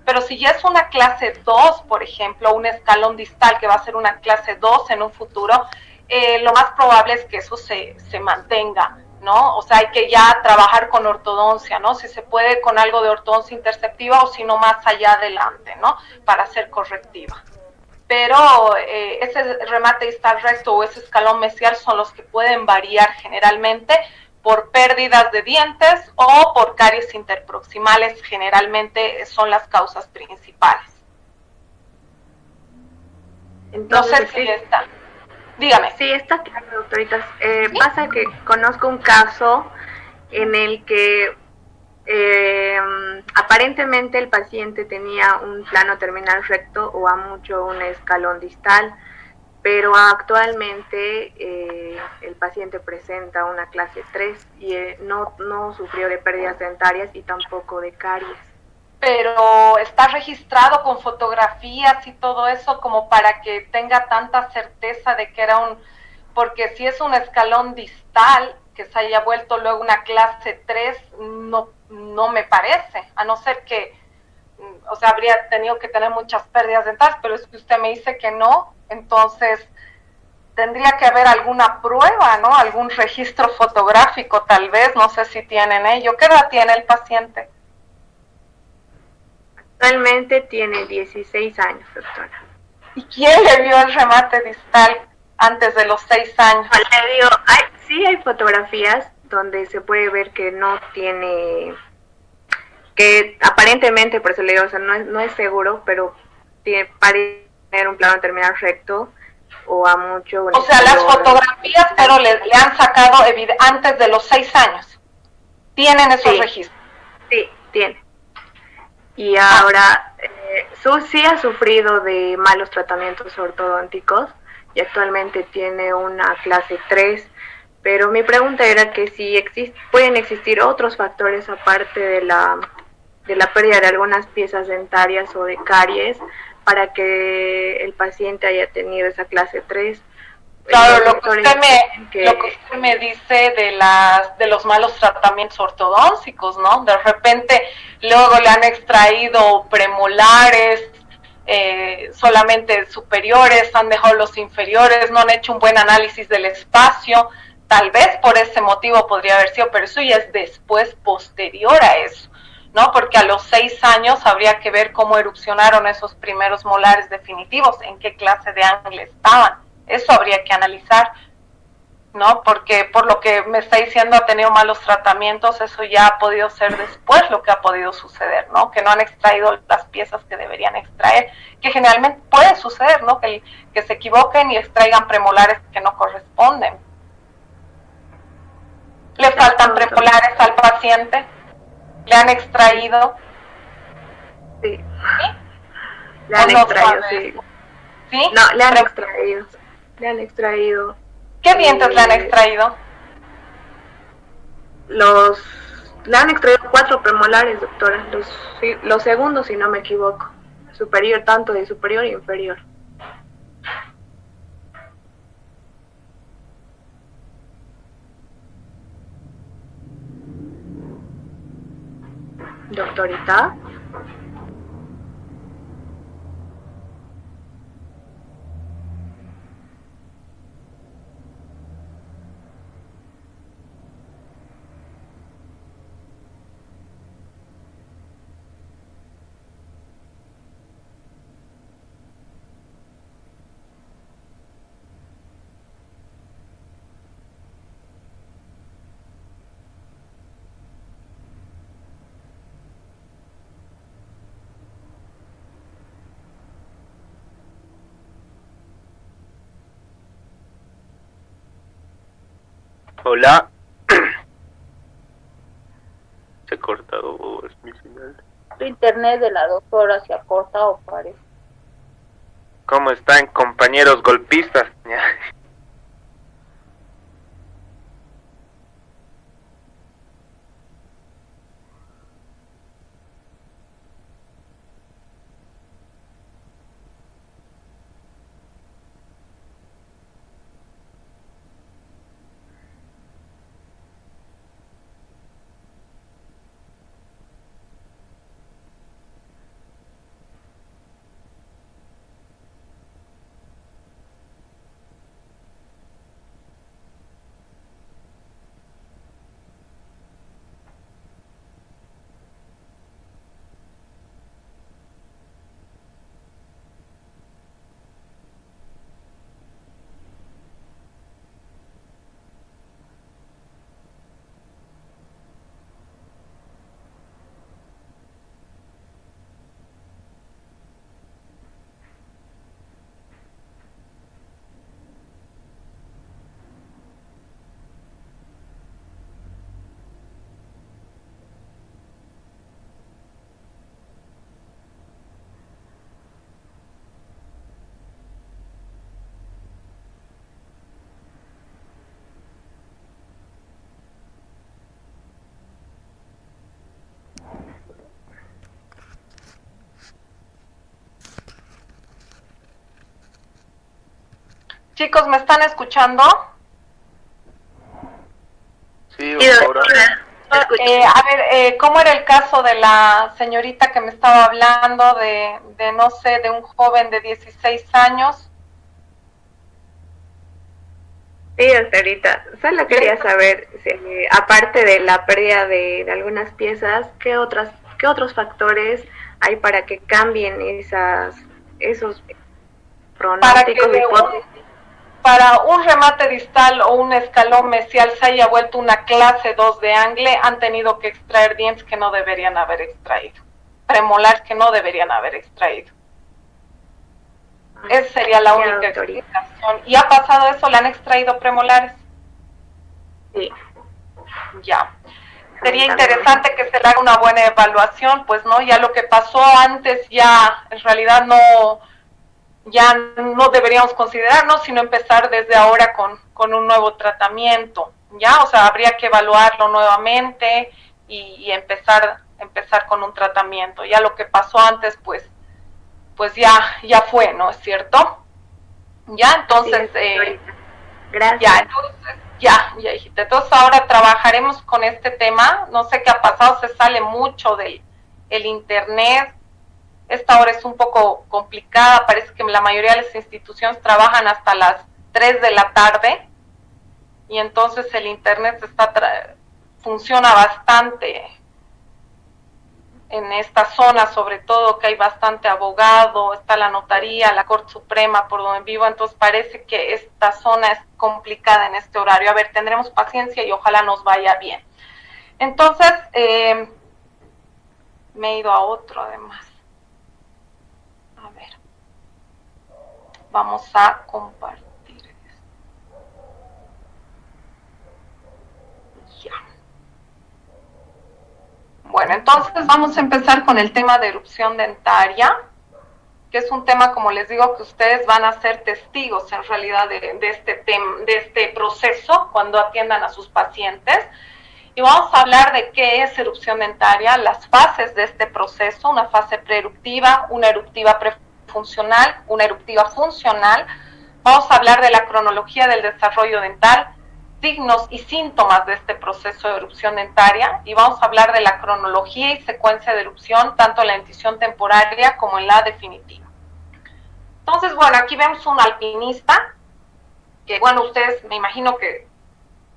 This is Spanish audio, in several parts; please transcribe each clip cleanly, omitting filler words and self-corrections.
Pero si ya es una clase 2, por ejemplo, un escalón distal que va a ser una clase 2 en un futuro, lo más probable es que eso se mantenga, ¿no? O sea, hay que ya trabajar con ortodoncia, ¿no? Si se puede con algo de ortodoncia interceptiva o si no más allá adelante, ¿no? Para ser correctiva. Pero ese remate distal recto o ese escalón mesial son los que pueden variar generalmente por pérdidas de dientes o por caries interproximales, generalmente son las causas principales. Entonces, no sé si está. Dígame. Sí, está claro, doctoritas. Pasa que conozco un caso en el que aparentemente el paciente tenía un plano terminal recto o a mucho un escalón distal, pero actualmente el paciente presenta una clase 3 y no sufrió de pérdidas dentarias y tampoco de caries. Pero está registrado con fotografías y todo eso como para que tenga tanta certeza de que era un... Porque si es un escalón distal que se haya vuelto luego una clase 3, no me parece, a no ser que, o sea, habría tenido que tener muchas pérdidas dentales, pero es que usted me dice que no, entonces tendría que haber alguna prueba, ¿no? Algún registro fotográfico tal vez, no sé si tienen ello. ¿Qué edad tiene el paciente? Actualmente tiene 16 años, doctora. ¿Y quién le vio el remate distal antes de los 6 años? Le digo, sí hay fotografías donde se puede ver que no tiene, que aparentemente, por eso le digo, o sea, no es seguro, pero parece tener un plano terminal recto o a mucho... O sea, las fotografías, pero le han sacado antes de los 6 años. ¿Tienen esos registros? Sí, tiene. Y ahora, sí ha sufrido de malos tratamientos ortodónticos y actualmente tiene una clase 3, pero mi pregunta era que si pueden existir otros factores aparte de la pérdida de algunas piezas dentarias o de caries para que el paciente haya tenido esa clase 3. Claro, lo que usted me dice de los malos tratamientos ortodónticos, ¿no? De repente luego le han extraído premolares, solamente superiores, han dejado los inferiores, no han hecho un buen análisis del espacio, tal vez por ese motivo podría haber sido, pero eso ya es después, posterior a eso, ¿no? Porque a los 6 años habría que ver cómo erupcionaron esos primeros molares definitivos, en qué clase de ángulo estaban. Eso habría que analizar, ¿no? Porque por lo que me está diciendo ha tenido malos tratamientos, eso ya ha podido ser después lo que ha podido suceder, ¿no? Que no han extraído las piezas que deberían extraer, que generalmente puede suceder, ¿no? Que se equivoquen y extraigan premolares que no corresponden. ¿Le faltan premolares al paciente? ¿Le han extraído? Sí. ¿Sí? Le han extraído, sí. ¿Sí? No, le han extraído. Le han extraído. ¿Qué dientes le han extraído? Le han extraído 4 premolares, doctora. Los segundos, si no me equivoco. Superior, tanto de superior e inferior. Doctorita. Hola. Se ha cortado, es mi final. Tu internet de la doctora se ha cortado, parece. ¿Cómo están, compañeros golpistas? Chicos, ¿me están escuchando? Sí, ahora. A ver, ¿cómo era el caso de la señorita que me estaba hablando de no sé, de un joven de 16 años? Sí, ahorita. Solo quería saber, si, aparte de la pérdida de algunas piezas, ¿qué otros factores hay para que cambien esos pronósticos? Para un remate distal o un escalón mesial se haya vuelto una clase 2 de angle, han tenido que extraer dientes que no deberían haber extraído, premolares que no deberían haber extraído. Esa sería la única explicación. ¿Y ha pasado eso? ¿Le han extraído premolares? Sí. Ya. Sería interesante que se le haga una buena evaluación, pues no, ya lo que pasó antes ya en realidad ya no deberíamos considerarnos, sino empezar desde ahora con un nuevo tratamiento, ¿ya? O sea, habría que evaluarlo nuevamente y empezar con un tratamiento. Ya lo que pasó antes, pues ya fue, ¿no es cierto? Ya, entonces, gracias. Ya, entonces, ya, hijita. Entonces ahora trabajaremos con este tema. No sé qué ha pasado, se sale mucho del internet. Esta hora es un poco complicada, parece que la mayoría de las instituciones trabajan hasta las 3 de la tarde y entonces el internet funciona bastante en esta zona, sobre todo que hay bastante abogado, está la notaría, la Corte Suprema por donde vivo, entonces parece que esta zona es complicada en este horario. A ver, tendremos paciencia y ojalá nos vaya bien. Entonces, me he ido a otro además. A ver, vamos a compartir esto. Ya. Bueno, entonces vamos a empezar con el tema de erupción dentaria, que es un tema, como les digo, que ustedes van a ser testigos en realidad de este proceso cuando atiendan a sus pacientes. Y vamos a hablar de qué es erupción dentaria, las fases de este proceso, una fase preeruptiva, una eruptiva prefuncional, una eruptiva funcional. Vamos a hablar de la cronología del desarrollo dental, signos y síntomas de este proceso de erupción dentaria, y vamos a hablar de la cronología y secuencia de erupción, tanto en la dentición temporaria como en la definitiva. Entonces, bueno, aquí vemos un alpinista, que bueno, ustedes me imagino que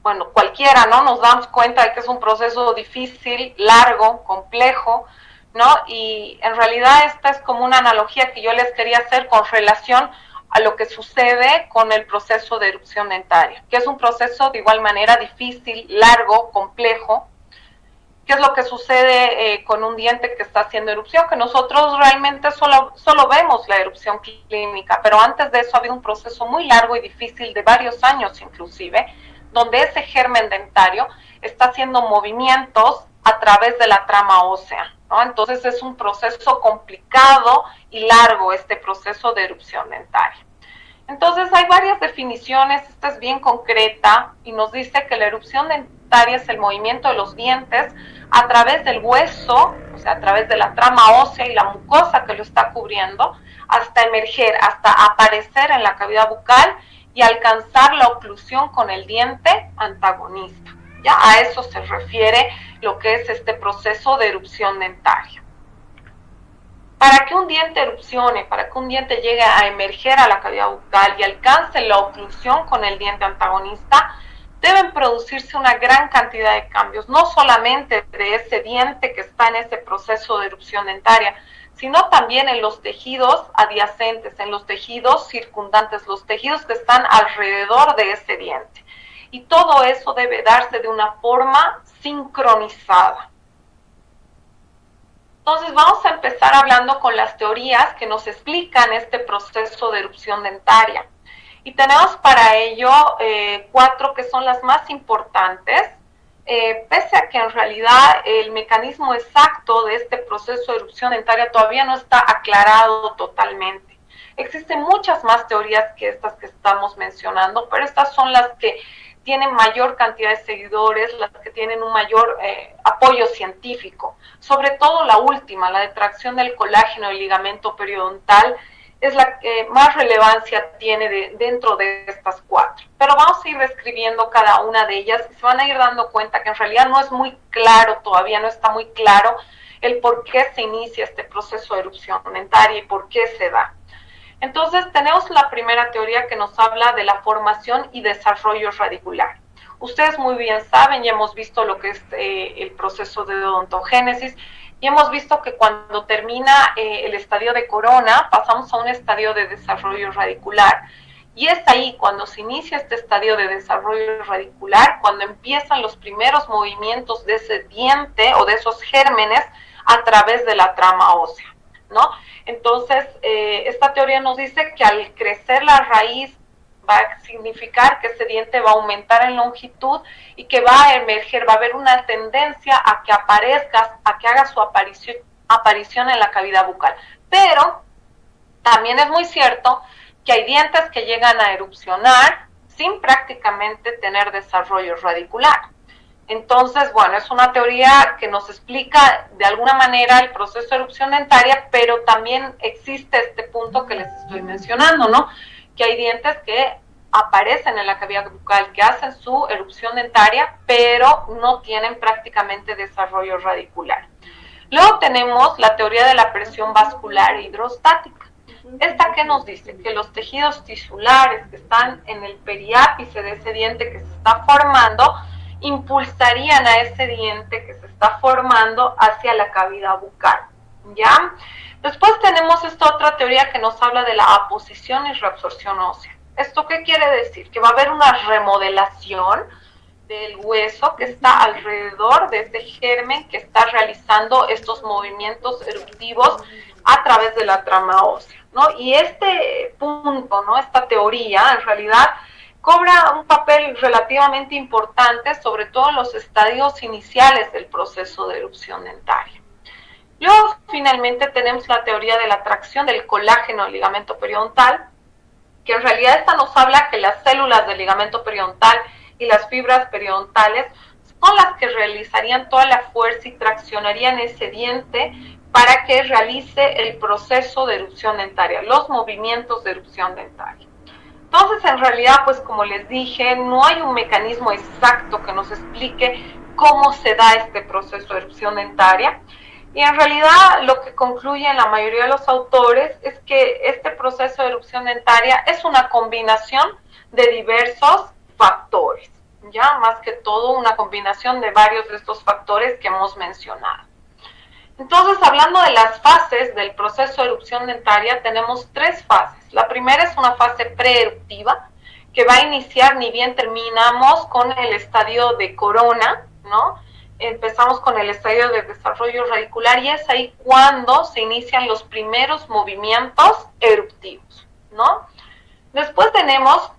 bueno, cualquiera, ¿no? Nos damos cuenta de que es un proceso difícil, largo, complejo, ¿no? Y en realidad esta es como una analogía que yo les quería hacer con relación a lo que sucede con el proceso de erupción dentaria, que es un proceso de igual manera difícil, largo, complejo. ¿Qué es lo que sucede con un diente que está haciendo erupción? Que nosotros realmente solo vemos la erupción clínica, pero antes de eso ha habido un proceso muy largo y difícil de varios años inclusive, donde ese germen dentario está haciendo movimientos a través de la trama ósea, ¿no? Entonces es un proceso complicado y largo este proceso de erupción dentaria. Entonces hay varias definiciones, esta es bien concreta y nos dice que la erupción dentaria es el movimiento de los dientes a través del hueso, o sea, a través de la trama ósea y la mucosa que lo está cubriendo, hasta emerger, hasta aparecer en la cavidad bucal y alcanzar la oclusión con el diente antagonista. Ya a eso se refiere lo que es este proceso de erupción dentaria. Para que un diente erupcione, para que un diente llegue a emerger a la cavidad bucal y alcance la oclusión con el diente antagonista, deben producirse una gran cantidad de cambios, no solamente de ese diente que está en ese proceso de erupción dentaria, sino también en los tejidos adyacentes, en los tejidos circundantes, los tejidos que están alrededor de ese diente. Y todo eso debe darse de una forma sincronizada. Entonces vamos a empezar hablando con las teorías que nos explican este proceso de erupción dentaria. Y tenemos para ello 4 que son las más importantes. Pese a que en realidad el mecanismo exacto de este proceso de erupción dentaria todavía no está aclarado totalmente. Existen muchas más teorías que estas que estamos mencionando, pero estas son las que tienen mayor cantidad de seguidores, las que tienen un mayor apoyo científico. Sobre todo la última, la de tracción del colágeno del ligamento periodontal, es la que más relevancia tiene dentro de estas 4. Pero vamos a ir describiendo cada una de ellas y se van a ir dando cuenta que en realidad no es muy claro, todavía no está muy claro el por qué se inicia este proceso de erupción dentaria y por qué se da. Entonces tenemos la primera teoría que nos habla de la formación y desarrollo radicular. Ustedes muy bien saben, ya hemos visto lo que es el proceso de odontogénesis, y hemos visto que cuando termina el estadio de corona, pasamos a un estadio de desarrollo radicular. Y es ahí cuando se inicia este estadio de desarrollo radicular, cuando empiezan los primeros movimientos de ese diente o de esos gérmenes a través de la trama ósea, ¿no? Entonces, esta teoría nos dice que al crecer la raíz va a significar que ese diente va a aumentar en longitud y que va a emerger, va a haber una tendencia a que aparezca, a que haga su aparición en la cavidad bucal. Pero también es muy cierto que hay dientes que llegan a erupcionar sin prácticamente tener desarrollo radicular. Entonces, bueno, es una teoría que nos explica de alguna manera el proceso de erupción dentaria, pero también existe este punto que les estoy mencionando, ¿no? Que hay dientes que aparecen en la cavidad bucal, que hacen su erupción dentaria, pero no tienen prácticamente desarrollo radicular. Luego tenemos la teoría de la presión vascular e hidrostática. ¿Esta qué nos dice? Que los tejidos tisulares que están en el periápice de ese diente que se está formando, impulsarían a ese diente que se está formando hacia la cavidad bucal, ¿ya? Después tenemos esta otra teoría que nos habla de la aposición y reabsorción ósea. ¿Esto qué quiere decir? Que va a haber una remodelación del hueso que está alrededor de este germen que está realizando estos movimientos eruptivos a través de la trama ósea, ¿no? Y este punto, ¿no? Esta teoría, en realidad, cobra un papel relativamente importante, sobre todo en los estadios iniciales del proceso de erupción dentaria. Luego, finalmente, tenemos la teoría de la atracción del colágeno al ligamento periodontal, que en realidad esta nos habla que las células del ligamento periodontal y las fibras periodontales son las que realizarían toda la fuerza y traccionarían ese diente para que realice el proceso de erupción dentaria, los movimientos de erupción dentaria. Entonces, en realidad, pues como les dije, no hay un mecanismo exacto que nos explique cómo se da este proceso de erupción dentaria. Y en realidad lo que concluyen la mayoría de los autores es que este proceso de erupción dentaria es una combinación de diversos factores, ya más que todo una combinación de varios de estos factores que hemos mencionado. Entonces, hablando de las fases del proceso de erupción dentaria, tenemos 3 fases. La primera es una fase preeruptiva, que va a iniciar ni bien terminamos con el estadio de corona, ¿no? Empezamos con el estadio de desarrollo radicular y es ahí cuando se inician los primeros movimientos eruptivos, ¿no? Después tenemos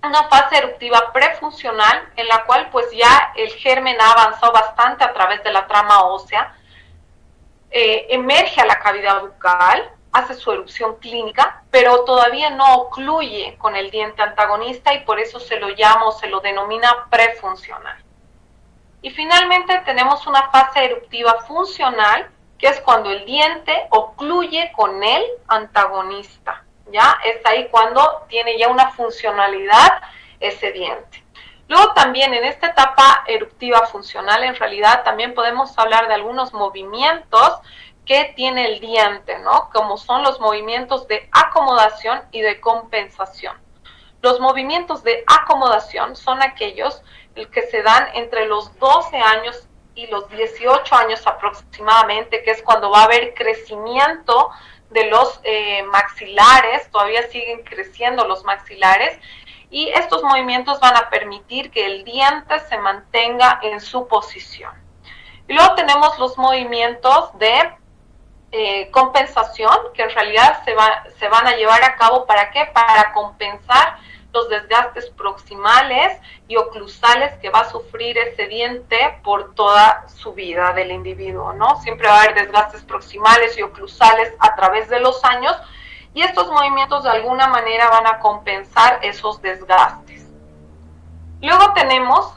una fase eruptiva prefuncional en la cual pues ya el germen ha avanzado bastante a través de la trama ósea, emerge a la cavidad bucal, hace su erupción clínica, pero todavía no ocluye con el diente antagonista y por eso se lo llama o se lo denomina prefuncional. Y finalmente tenemos una fase eruptiva funcional, que es cuando el diente ocluye con el antagonista, ¿ya? Es ahí cuando tiene ya una funcionalidad ese diente. Luego también en esta etapa eruptiva funcional, en realidad también podemos hablar de algunos movimientos que tiene el diente, ¿no? Como son los movimientos de acomodación y de compensación. Los movimientos de acomodación son aquellos que se dan entre los 12 años y los 18 años aproximadamente, que es cuando va a haber crecimiento de los maxilares, todavía siguen creciendo los maxilares, y estos movimientos van a permitir que el diente se mantenga en su posición. Y luego tenemos los movimientos de compensación, que en realidad se van a llevar a cabo, ¿para qué? Para compensar los desgastes proximales y oclusales que va a sufrir ese diente por toda su vida del individuo, ¿no? Siempre va a haber desgastes proximales y oclusales a través de los años y estos movimientos de alguna manera van a compensar esos desgastes. Luego tenemos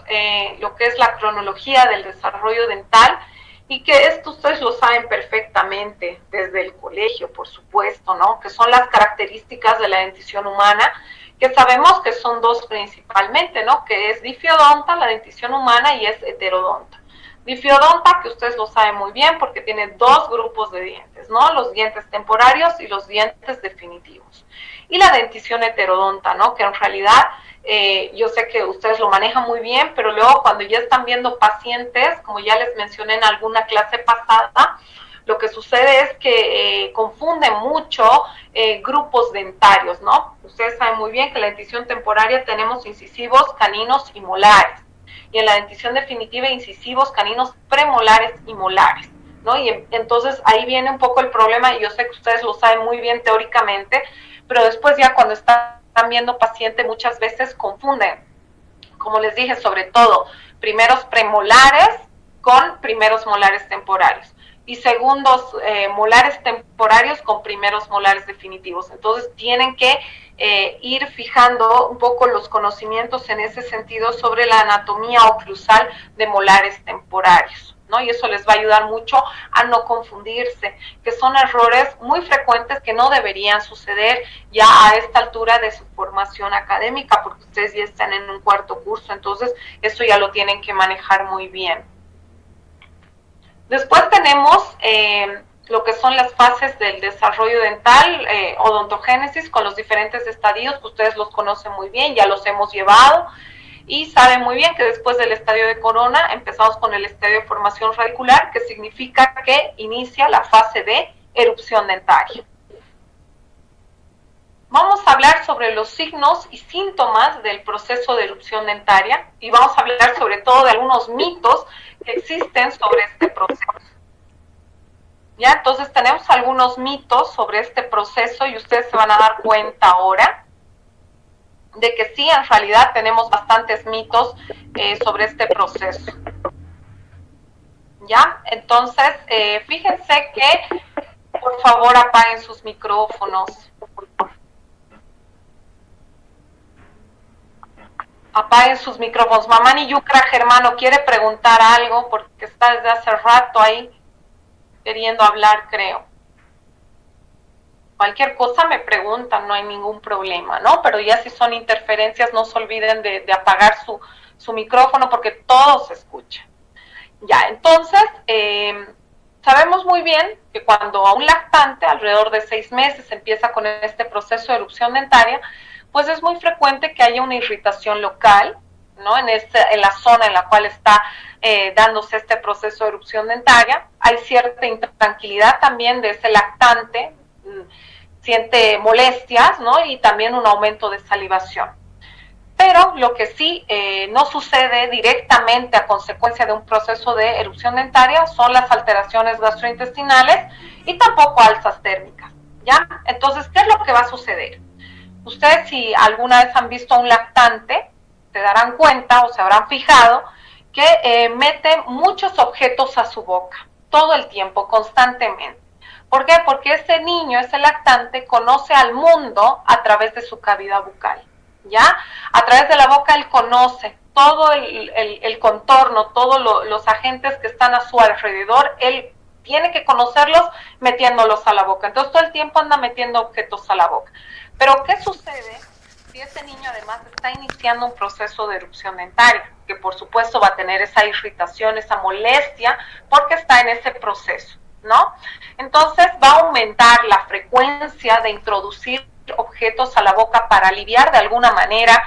lo que es la cronología del desarrollo dental y que esto ustedes lo saben perfectamente desde el colegio, por supuesto, ¿no? Que son las características de la dentición humana, que sabemos que son dos principalmente, ¿no? Que es difiodonta, la dentición humana, y es heterodonta. Difiodonta, que ustedes lo saben muy bien porque tiene dos grupos de dientes, ¿no? Los dientes temporarios y los dientes definitivos. Y la dentición heterodonta, ¿no? Que en realidad yo sé que ustedes lo manejan muy bien, pero luego cuando ya están viendo pacientes, como ya les mencioné en alguna clase pasada, lo que sucede es que confunden mucho grupos dentarios, ¿no? Ustedes saben muy bien que en la dentición temporaria tenemos incisivos, caninos y molares. Y en la dentición definitiva, incisivos, caninos, premolares y molares, ¿no? Y entonces ahí viene un poco el problema, y yo sé que ustedes lo saben muy bien teóricamente, pero después ya cuando están viendo paciente muchas veces confunden, como les dije, sobre todo primeros premolares con primeros molares temporarios y segundos molares temporarios con primeros molares definitivos. Entonces tienen que ir fijando un poco los conocimientos en ese sentido sobre la anatomía oclusal de molares temporarios, ¿no? Y eso les va a ayudar mucho a no confundirse, que son errores muy frecuentes que no deberían suceder ya a esta altura de su formación académica, porque ustedes ya están en un cuarto curso, entonces eso ya lo tienen que manejar muy bien. Después tenemos lo que son las fases del desarrollo dental, odontogénesis, con los diferentes estadios, que ustedes los conocen muy bien, ya los hemos llevado, y saben muy bien que después del estadio de corona empezamos con el estadio de formación radicular, que significa que inicia la fase de erupción dentaria. Vamos a hablar sobre los signos y síntomas del proceso de erupción dentaria, y vamos a hablar sobre todo de algunos mitos que existen sobre este proceso. Ya, entonces tenemos algunos mitos sobre este proceso y ustedes se van a dar cuenta ahora de que sí, en realidad tenemos bastantes mitos sobre este proceso. Ya, entonces fíjense que por favor apaguen sus micrófonos. Apaguen sus micrófonos. Mamani Yucra Germano quiere preguntar algo porque está desde hace rato ahí queriendo hablar, creo. Cualquier cosa me preguntan, no hay ningún problema, ¿no? Pero ya si son interferencias, no se olviden de apagar su micrófono porque todo se escucha. Ya, entonces, sabemos muy bien que cuando a un lactante, alrededor de 6 meses, empieza con este proceso de erupción dentaria, pues es muy frecuente que haya una irritación local, ¿no? En la zona en la cual está dándose este proceso de erupción dentaria. Hay cierta intranquilidad también de ese lactante, siente molestias, ¿no? Y también un aumento de salivación. Pero lo que sí no sucede directamente a consecuencia de un proceso de erupción dentaria son las alteraciones gastrointestinales y tampoco alzas térmicas, ¿ya? Entonces, ¿qué es lo que va a suceder? Ustedes, si alguna vez han visto a un lactante, se darán cuenta o se habrán fijado que mete muchos objetos a su boca, todo el tiempo, constantemente. ¿Por qué? Porque ese niño, ese lactante, conoce al mundo a través de su cavidad bucal, ¿ya? A través de la boca él conoce todo el contorno, todos los agentes que están a su alrededor, él tiene que conocerlos metiéndolos a la boca. Entonces todo el tiempo anda metiendo objetos a la boca. Pero ¿qué sucede si ese niño además está iniciando un proceso de erupción dentaria? Que por supuesto va a tener esa irritación, esa molestia, porque está en ese proceso, ¿no? Entonces va a aumentar la frecuencia de introducir objetos a la boca para aliviar de alguna manera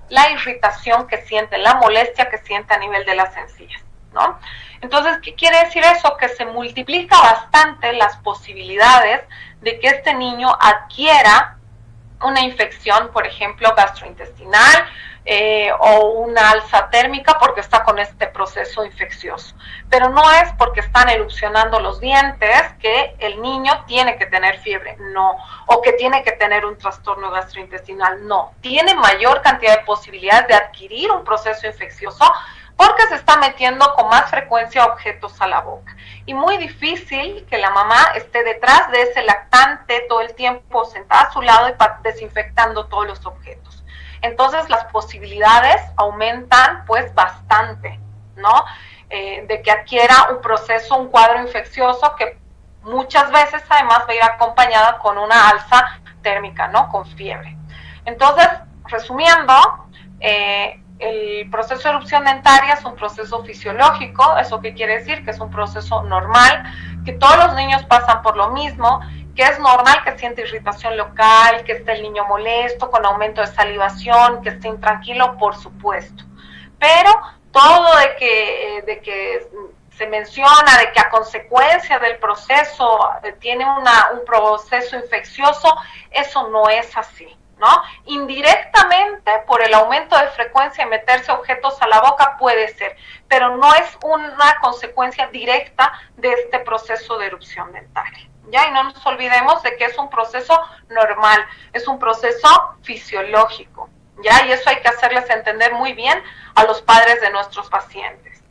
la irritación que siente, la molestia que siente a nivel de las encías, ¿no? Entonces, ¿qué quiere decir eso? Que se multiplica bastante las posibilidades de que este niño adquiera una infección, por ejemplo, gastrointestinal o una alza térmica porque está con este proceso infeccioso. Pero no es porque están erupcionando los dientes que el niño tiene que tener fiebre, no, o que tiene que tener un trastorno gastrointestinal, no. Tiene mayor cantidad de posibilidades de adquirir un proceso infeccioso porque se está metiendo con más frecuencia objetos a la boca. Y muy difícil que la mamá esté detrás de ese lactante todo el tiempo sentada a su lado y desinfectando todos los objetos. Entonces las posibilidades aumentan pues bastante, ¿no? de que adquiera un cuadro infeccioso que muchas veces además va a ir acompañada con una alza térmica, ¿no? Con fiebre. Entonces, resumiendo, el proceso de erupción dentaria es un proceso fisiológico. ¿Eso qué quiere decir? Que es un proceso normal, que todos los niños pasan por lo mismo, que es normal que siente irritación local, que esté el niño molesto, con aumento de salivación, que esté intranquilo, por supuesto. Pero todo de que se menciona de que a consecuencia del proceso tiene un proceso infeccioso, eso no es así, ¿no? Indirectamente, por el aumento de frecuencia de meterse objetos a la boca puede ser, pero no es una consecuencia directa de este proceso de erupción dentaria, ¿ya? Y no nos olvidemos de que es un proceso normal, es un proceso fisiológico, ¿ya? Y eso hay que hacerles entender muy bien a los padres de nuestros pacientes.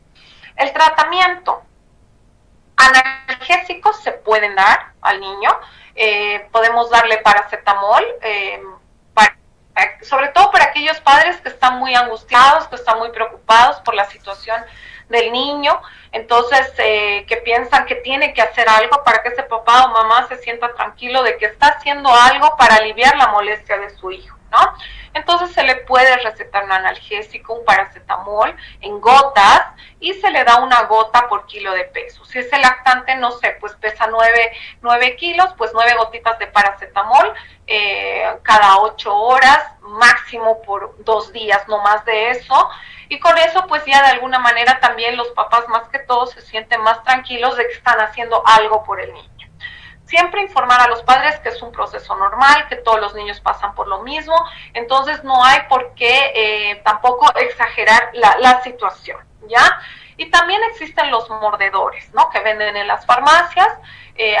El tratamiento, analgésicos se pueden dar al niño, podemos darle paracetamol, sobre todo para aquellos padres que están muy angustiados, que están muy preocupados por la situación del niño, entonces que piensan que tiene que hacer algo para que ese papá o mamá se sienta tranquilo de que está haciendo algo para aliviar la molestia de su hijo, ¿no? Entonces se le puede recetar un analgésico, un paracetamol en gotas, y se le da una gota por kilo de peso. Si es el lactante, no sé, pues pesa 9 kilos, pues 9 gotitas de paracetamol cada 8 horas, máximo por 2 días, no más de eso. Y con eso, pues ya de alguna manera también los papás más que todos se sienten más tranquilos de que están haciendo algo por el niño. Siempre informar a los padres que es un proceso normal, que todos los niños pasan por lo mismo, entonces no hay por qué tampoco exagerar la situación, ¿ya? Y también existen los mordedores, ¿no? Que venden en las farmacias,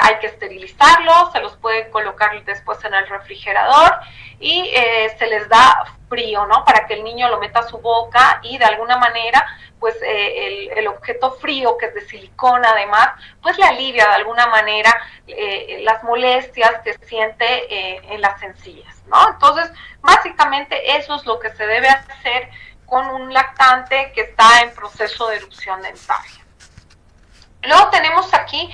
hay que esterilizarlos, se los puede colocar después en el refrigerador y se les da frío, ¿no? Para que el niño lo meta a su boca y de alguna manera, pues el objeto frío, que es de silicona además, pues le alivia de alguna manera las molestias que siente en las encías, ¿no? Entonces, básicamente eso es lo que se debe hacer con un lactante que está en proceso de erupción dentaria. Luego tenemos aquí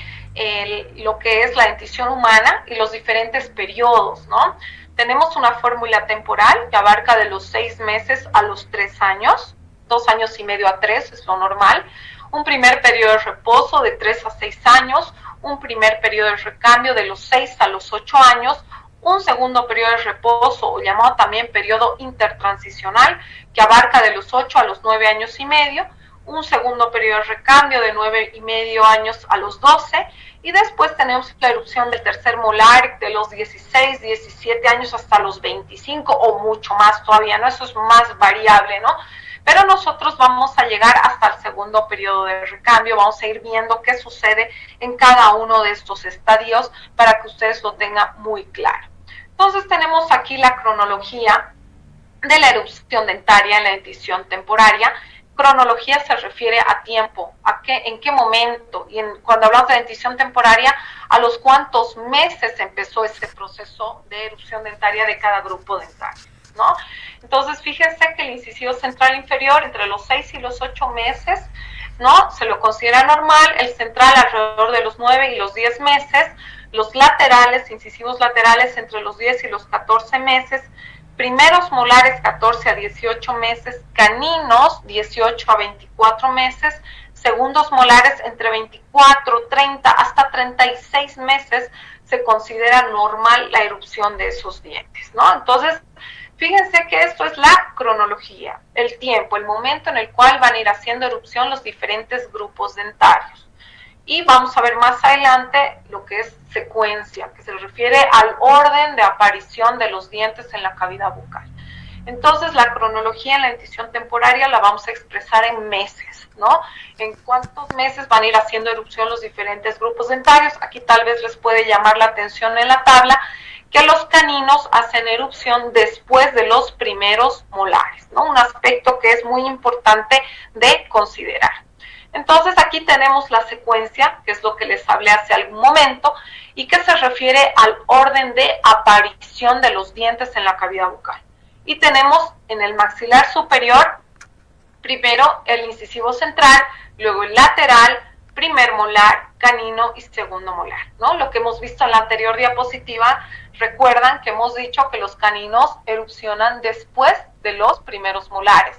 lo que es la dentición humana y los diferentes periodos, ¿no? Tenemos una fórmula temporal que abarca de los 6 meses a los 3 años, 2 años y medio a 3 es lo normal, un primer periodo de reposo de 3 a 6 años, un primer periodo de recambio de los 6 a los 8 años, un segundo periodo de reposo, o llamado también periodo intertransicional, que abarca de los 8 a los 9 años y medio, un segundo periodo de recambio de 9 y medio años a los 12, y después tenemos la erupción del tercer molar de los 16, 17 años hasta los 25, o mucho más todavía, ¿no? Eso es más variable, ¿no? Pero nosotros vamos a llegar hasta el segundo periodo de recambio, vamos a ir viendo qué sucede en cada uno de estos estadios para que ustedes lo tengan muy claro. Entonces tenemos aquí la cronología de la erupción dentaria en la dentición temporaria. Cronología se refiere a tiempo, en qué momento, y cuando hablamos de dentición temporaria, a los cuántos meses empezó ese proceso de erupción dentaria de cada grupo dentario, ¿no? Entonces, fíjense que el incisivo central inferior entre los 6 y los 8 meses, ¿no? Se lo considera normal, el central alrededor de los 9 y los 10 meses, los laterales, incisivos laterales entre los 10 y los 14 meses, primeros molares 14 a 18 meses, caninos 18 a 24 meses, segundos molares entre 24, 30 hasta 36 meses se considera normal la erupción de esos dientes, ¿no? Entonces, fíjense que esto es la cronología, el tiempo, el momento en el cual van a ir haciendo erupción los diferentes grupos dentarios. Y vamos a ver más adelante lo que es secuencia, que se refiere al orden de aparición de los dientes en la cavidad bucal. Entonces, la cronología en la dentición temporaria la vamos a expresar en meses, ¿no? En cuántos meses van a ir haciendo erupción los diferentes grupos dentarios. Aquí tal vez les puede llamar la atención en la tabla que los caninos hacen erupción después de los primeros molares, ¿no? Un aspecto que es muy importante de considerar. Entonces aquí tenemos la secuencia, que es lo que les hablé hace algún momento, y que se refiere al orden de aparición de los dientes en la cavidad bucal. Y tenemos en el maxilar superior primero el incisivo central, luego el lateral, primer molar, canino y segundo molar, ¿no? Lo que hemos visto en la anterior diapositiva, recuerdan que hemos dicho que los caninos erupcionan después de los primeros molares,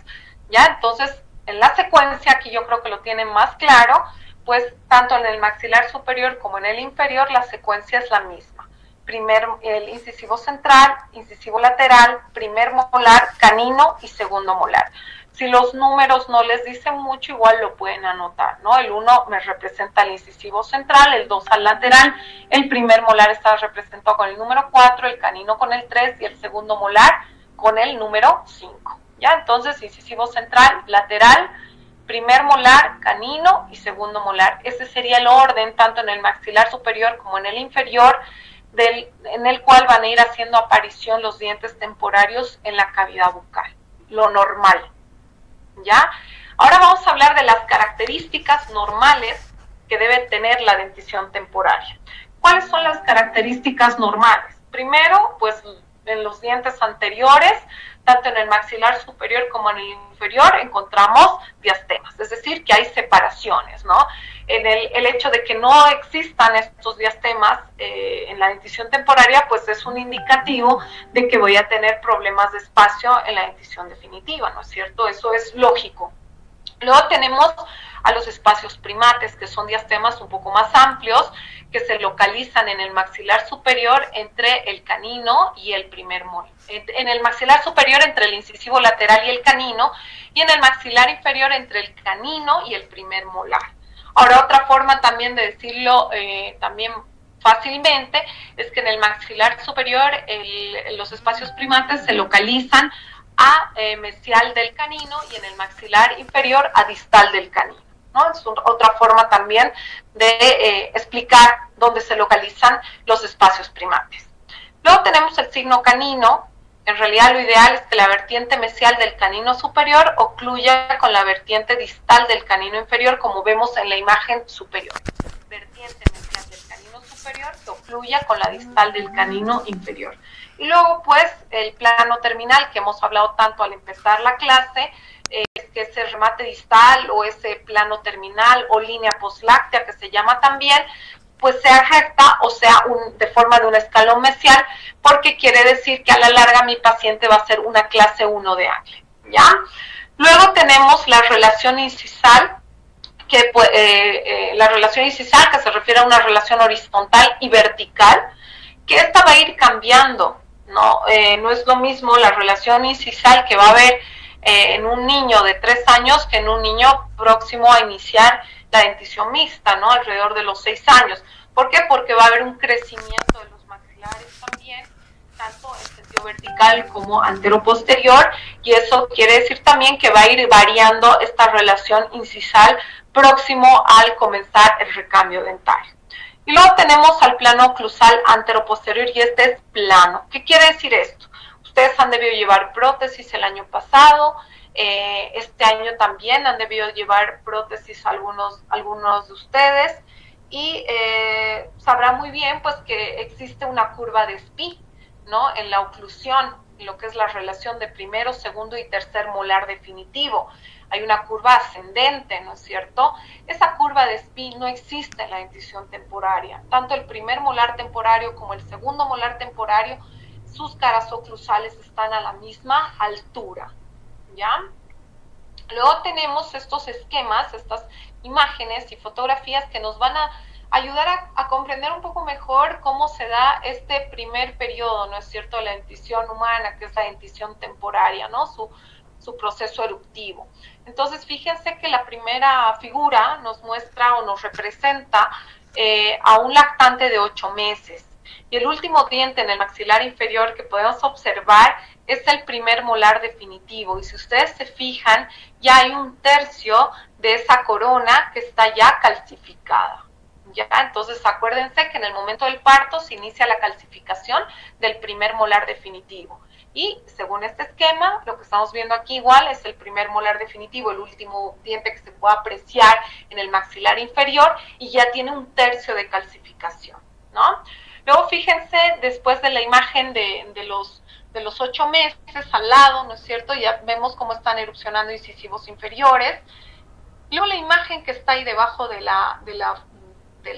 ¿ya? Entonces, en la secuencia, aquí yo creo que lo tienen más claro, pues tanto en el maxilar superior como en el inferior, la secuencia es la misma. Primero el incisivo central, incisivo lateral, primer molar, canino y segundo molar. Si los números no les dicen mucho, igual lo pueden anotar, ¿no? El 1 me representa el incisivo central, el 2 al lateral, el primer molar está representado con el número 4, el canino con el 3 y el segundo molar con el número 5, ¿ya? Entonces, incisivo central, lateral, primer molar, canino y segundo molar. Ese sería el orden, tanto en el maxilar superior como en el inferior, en el cual van a ir haciendo aparición los dientes temporarios en la cavidad bucal, lo normal, ¿ya? Ahora vamos a hablar de las características normales que debe tener la dentición temporaria. ¿Cuáles son las características normales? Primero, pues en los dientes anteriores, tanto en el maxilar superior como en el inferior, encontramos diastemas, es decir, que hay separaciones, ¿no? El hecho de que no existan estos diastemas en la dentición temporaria, pues es un indicativo de que voy a tener problemas de espacio en la dentición definitiva, ¿no es cierto? Eso es lógico. Luego tenemos a los espacios primates, que son diastemas un poco más amplios, que se localizan en el maxilar superior entre el canino y el primer molar. En el maxilar superior entre el incisivo lateral y el canino, y en el maxilar inferior entre el canino y el primer molar. Ahora, otra forma también de decirlo también fácilmente es que en el maxilar superior los espacios primates se localizan a mesial del canino y en el maxilar inferior a distal del canino, ¿no? Es otra forma también de explicar dónde se localizan los espacios primates. Luego tenemos el signo canino. En realidad lo ideal es que la vertiente mesial del canino superior ocluya con la vertiente distal del canino inferior, como vemos en la imagen superior. Vertiente mesial del canino superior que ocluya con la distal del canino inferior. Y luego, pues, el plano terminal, que hemos hablado tanto al empezar la clase, que ese remate distal o ese plano terminal o línea postláctea, que se llama también, pues sea recta o sea de forma de un escalón mesial, porque quiere decir que a la larga mi paciente va a ser una clase 1 de angle, ¿ya? Luego tenemos la relación incisal, que la relación incisal que se refiere a una relación horizontal y vertical, que esta va a ir cambiando, ¿no? No es lo mismo la relación incisal que va a haber en un niño de 3 años que en un niño próximo a iniciar la dentición mixta, ¿no? Alrededor de los 6 años. ¿Por qué? Porque va a haber un crecimiento de los maxilares también, tanto en sentido vertical como antero-posterior, y eso quiere decir también que va a ir variando esta relación incisal próximo al comenzar el recambio dental. Y luego tenemos al plano oclusal antero-posterior, y este es plano. ¿Qué quiere decir esto? Ustedes han debido llevar prótesis el año pasado, este año también han debido llevar prótesis algunos de ustedes, y sabrán muy bien pues que existe una curva de Spee, ¿no? En la oclusión, en lo que es la relación de primero, segundo y tercer molar definitivo. Hay una curva ascendente, ¿no es cierto? Esa curva de Spee no existe en la dentición temporaria. Tanto el primer molar temporario como el segundo molar temporario, sus caras oclusales están a la misma altura, ¿ya? Luego tenemos estos esquemas, estas imágenes y fotografías que nos van a ayudar a comprender un poco mejor cómo se da este primer periodo, ¿no es cierto?, de la dentición humana, que es la dentición temporaria, ¿no?, su proceso eruptivo. Entonces, fíjense que la primera figura nos muestra o nos representa a un lactante de 8 meses. Y el último diente en el maxilar inferior que podemos observar es el primer molar definitivo. Y si ustedes se fijan, ya hay un tercio de esa corona que está ya calcificada, ¿ya? Entonces, acuérdense que en el momento del parto se inicia la calcificación del primer molar definitivo. Y según este esquema, lo que estamos viendo aquí igual es el primer molar definitivo, el último diente que se puede apreciar en el maxilar inferior, y ya tiene un tercio de calcificación, ¿no? Luego fíjense, después de la imagen de los 8 meses al lado, ¿no es cierto? Ya vemos cómo están erupcionando incisivos inferiores. Luego la imagen que está ahí debajo del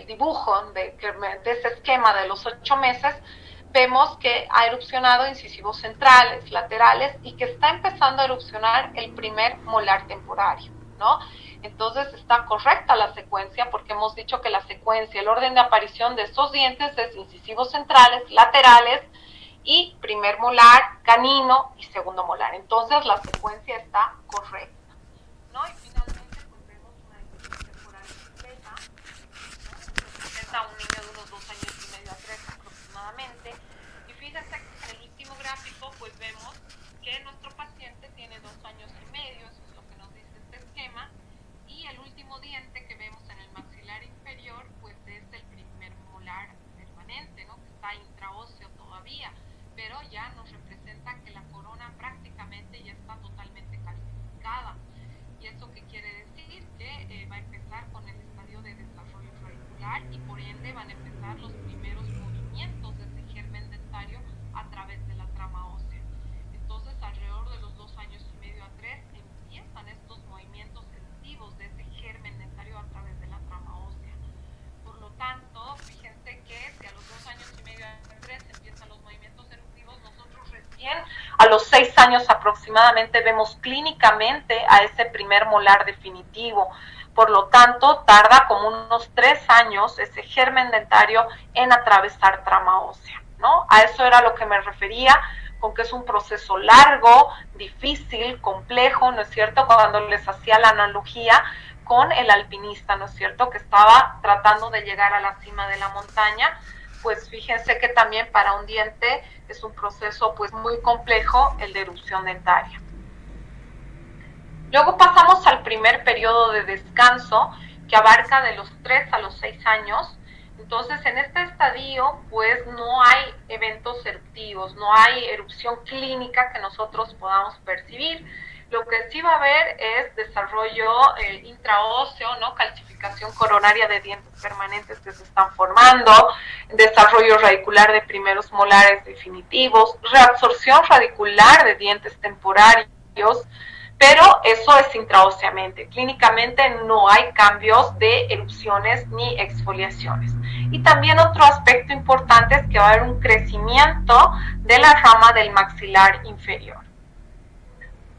dibujo, de ese esquema de los 8 meses, vemos que ha erupcionado incisivos centrales, laterales, y que está empezando a erupcionar el primer molar temporario, ¿no? Entonces está correcta la secuencia, porque hemos dicho que la secuencia, el orden de aparición de estos dientes es incisivos centrales, laterales, y primer molar, canino y segundo molar. Entonces la secuencia está correcta, ¿no? Y finalmente pues vemos una edición temporal completa, ¿no? Representa a un niño de unos 2 años y medio a 3 aproximadamente. Y fíjense que en el último gráfico pues vemos que nuestro paciente tiene 2 años y medio, eso es lo que nos dice este esquema, y el último diente que vemos en el maxilar inferior pues es el primer molar permanente, ¿no? Que está intraóseo todavía, pero ya nos representa que la corona prácticamente ya está totalmente calcificada. ¿Y eso qué quiere decir? Que va a empezar con el estadio de desarrollo radicular, y por ende van a empezar los primeros movimientos de ese germen dentario a través de la trama ósea. Entonces, alrededor de los 2 años y medio a 3 empiezan estos movimientos sensitivos de ese germen dentario a través de la trama ósea. Por lo tanto, fíjense que si a los 2 años y medio a 3 empiezan los movimientos eruptivos, nosotros recién a los 6 años aproximadamente vemos clínicamente a ese primer molar definitivo. Por lo tanto, tarda como unos 3 años ese germen dentario en atravesar trama ósea, ¿no? A eso era lo que me refería con que es un proceso largo, difícil, complejo, ¿no es cierto? Cuando les hacía la analogía con el alpinista, ¿no es cierto? Que estaba tratando de llegar a la cima de la montaña. Pues fíjense que también para un diente es un proceso pues muy complejo el de erupción dentaria. Luego pasamos al primer periodo de descanso, que abarca de los 3 a los 6 años. Entonces, en este estadio, pues no hay eventos eruptivos, no hay erupción clínica que nosotros podamos percibir. Lo que sí va a haber es desarrollo intraóseo, ¿no? Calcificación coronaria de dientes permanentes que se están formando, desarrollo radicular de primeros molares definitivos, reabsorción radicular de dientes temporarios, pero eso es intraóseamente. Clínicamente no hay cambios de erupciones ni exfoliaciones. Y también otro aspecto importante es que va a haber un crecimiento de la rama del maxilar inferior.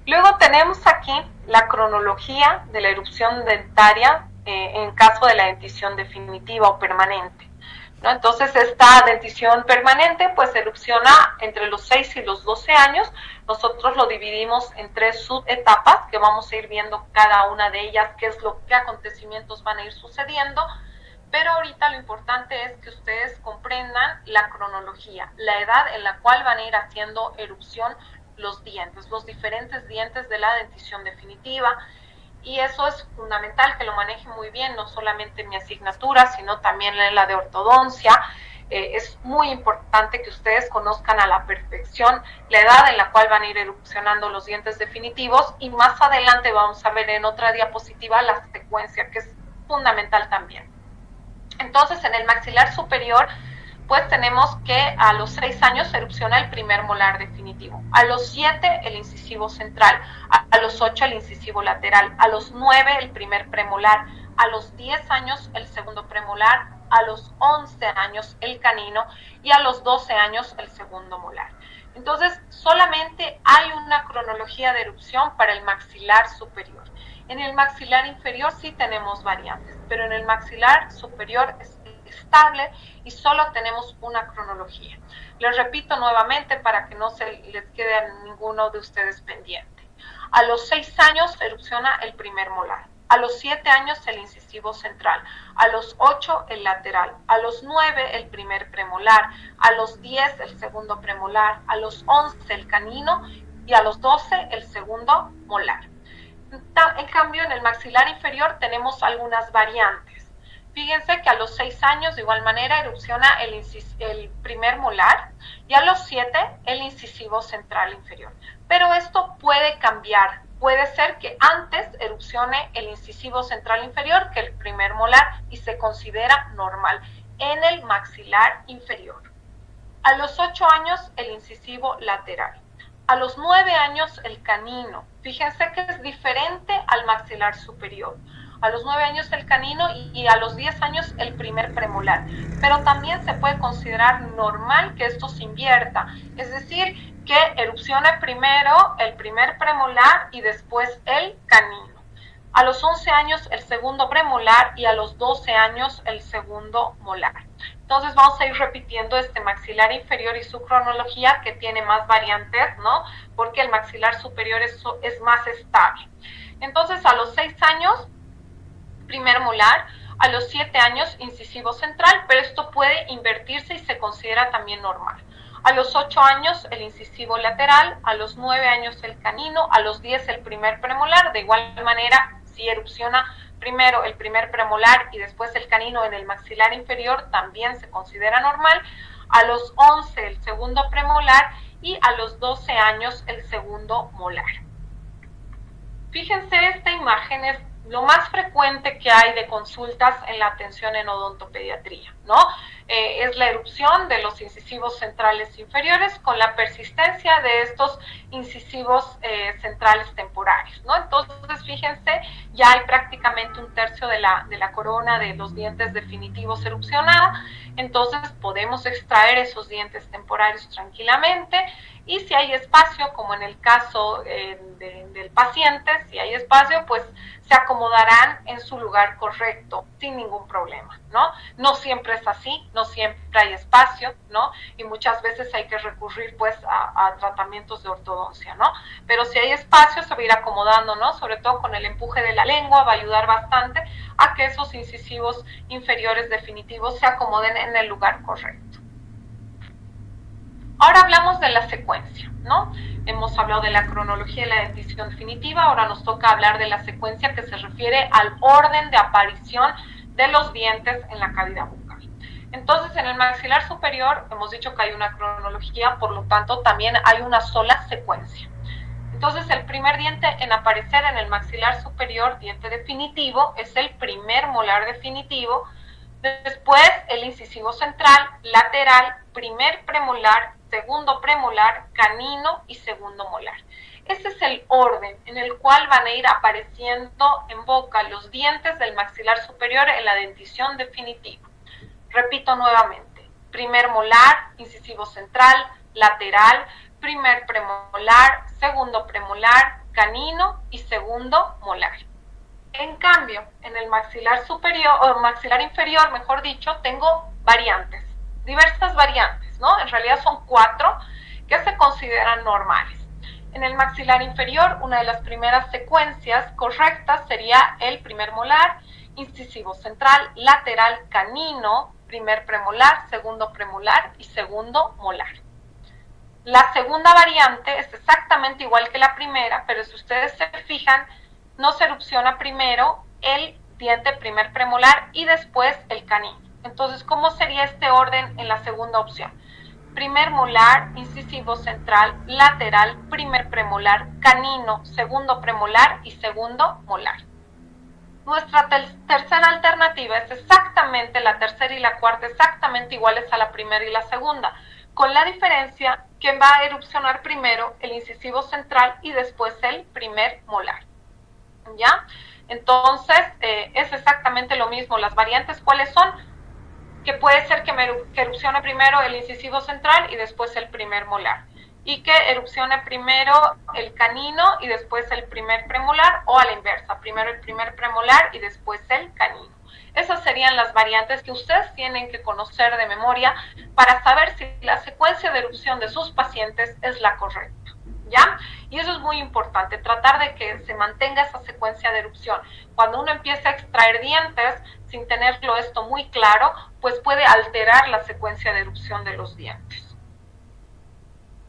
Luego tenemos aquí la cronología de la erupción dentaria en caso de la dentición definitiva o permanente, ¿no? Entonces, esta dentición permanente pues erupciona entre los 6 y los 12 años. Nosotros lo dividimos en 3 subetapas que vamos a ir viendo cada una de ellas, qué acontecimientos van a ir sucediendo. Pero ahorita lo importante es que ustedes comprendan la cronología, la edad en la cual van a ir haciendo erupción los dientes, los diferentes dientes de la dentición definitiva. Y eso es fundamental que lo maneje muy bien, no solamente en mi asignatura, sino también en la de ortodoncia. Es muy importante que ustedes conozcan a la perfección la edad en la cual van a ir erupcionando los dientes definitivos, y más adelante vamos a ver en otra diapositiva la secuencia, que es fundamental también. Entonces, en el maxilar superior, pues tenemos que a los 6 años erupciona el primer molar definitivo, a los 7 el incisivo central, a los 8 el incisivo lateral, a los 9 el primer premolar, a los 10 años el segundo premolar, a los 11 años el canino y a los 12 años el segundo molar. Entonces, solamente hay una cronología de erupción para el maxilar superior. En el maxilar inferior sí tenemos variantes, pero en el maxilar superior es estable y solo tenemos una cronología. Les repito nuevamente para que no se les quede a ninguno de ustedes pendiente. A los 6 años erupciona el primer molar, a los 7 años el incisivo central, a los 8 el lateral, a los 9 el primer premolar, a los 10 el segundo premolar, a los 11 el canino y a los 12 el segundo molar. En cambio, en el maxilar inferior tenemos algunas variantes. Fíjense que a los 6 años de igual manera erupciona el primer molar y a los 7 el incisivo central inferior. Pero esto puede cambiar. Puede ser que antes erupcione el incisivo central inferior que el primer molar y se considera normal. en el maxilar inferior. A los 8 años, el incisivo lateral. A los 9 años, el canino. Fíjense que es diferente al maxilar superior. A los 9 años el canino y a los 10 años el primer premolar. Pero también se puede considerar normal que esto se invierta. Es decir, que erupcione primero el primer premolar y después el canino. A los 11 años el segundo premolar y a los 12 años el segundo molar. Entonces vamos a ir repitiendo este maxilar inferior y su cronología, que tiene más variantes, ¿no? Porque el maxilar superior es más estable. Entonces a los 6 años, primer molar, a los 7 años, incisivo central, pero esto puede invertirse y se considera también normal. A los 8 años, el incisivo lateral, a los 9 años el canino, a los 10 el primer premolar. De igual manera, si erupciona primero el primer premolar y después el canino en el maxilar inferior, también se considera normal. A los 11 el segundo premolar y a los 12 años el segundo molar. Fíjense, esta imagen es lo más frecuente que hay de consultas en la atención en odontopediatría, ¿no? Es la erupción de los incisivos centrales inferiores con la persistencia de estos incisivos centrales temporarios, ¿no? Entonces, fíjense, ya hay prácticamente un tercio de la corona de los dientes definitivos erupcionada. Entonces, podemos extraer esos dientes temporarios tranquilamente, y si hay espacio, como en el caso del paciente, si hay espacio, pues se acomodarán en su lugar correcto, sin ningún problema, ¿no? No siempre es así, no siempre hay espacio, ¿no? Y muchas veces hay que recurrir, pues, a tratamientos de ortodoncia, ¿no? Pero si hay espacio, se va a ir acomodando, ¿no? Sobre todo con el empuje de la lengua, va a ayudar bastante a que esos incisivos inferiores definitivos se acomoden en el lugar correcto. Ahora hablamos de la secuencia, ¿no? Hemos hablado de la cronología y la dentición definitiva, ahora nos toca hablar de la secuencia que se refiere al orden de aparición de los dientes en la cavidad bucal. Entonces, en el maxilar superior hemos dicho que hay una cronología, por lo tanto también hay una sola secuencia. Entonces, el primer diente en aparecer en el maxilar superior, diente definitivo, es el primer molar definitivo. Después, el incisivo central, lateral, primer premolar, segundo premolar, canino y segundo molar. Ese es el orden en el cual van a ir apareciendo en boca los dientes del maxilar superior en la dentición definitiva. Repito nuevamente: primer molar, incisivo central, lateral, primer premolar, segundo premolar, canino y segundo molar. En cambio, en el maxilar superior, o maxilar inferior, mejor dicho, tengo variantes, diversas variantes, ¿no? En realidad son 4 que se consideran normales. En el maxilar inferior, una de las primeras secuencias correctas sería el primer molar, incisivo central, lateral, canino, primer premolar, segundo premolar y segundo molar. La segunda variante es exactamente igual que la primera, pero si ustedes se fijan, no se erupciona primero el diente primer premolar y después el canino. Entonces, ¿cómo sería este orden en la segunda opción? Primer molar, incisivo central, lateral, primer premolar, canino, segundo premolar y segundo molar. Nuestra tercera alternativa es exactamente, la tercera y la cuarta, exactamente iguales a la primera y la segunda, con la diferencia que va a erupcionar primero el incisivo central y después el primer molar. ¿Ya? Entonces, es exactamente lo mismo. Las variantes, ¿cuáles son? Que puede ser que erupcione primero el incisivo central y después el primer molar, y que erupcione primero el canino y después el primer premolar, o a la inversa, primero el primer premolar y después el canino. Esas serían las variantes que ustedes tienen que conocer de memoria para saber si la secuencia de erupción de sus pacientes es la correcta. ¿Ya? Y eso es muy importante, tratar de que se mantenga esa secuencia de erupción. Cuando uno empieza a extraer dientes sin tenerlo esto muy claro, pues puede alterar la secuencia de erupción de los dientes.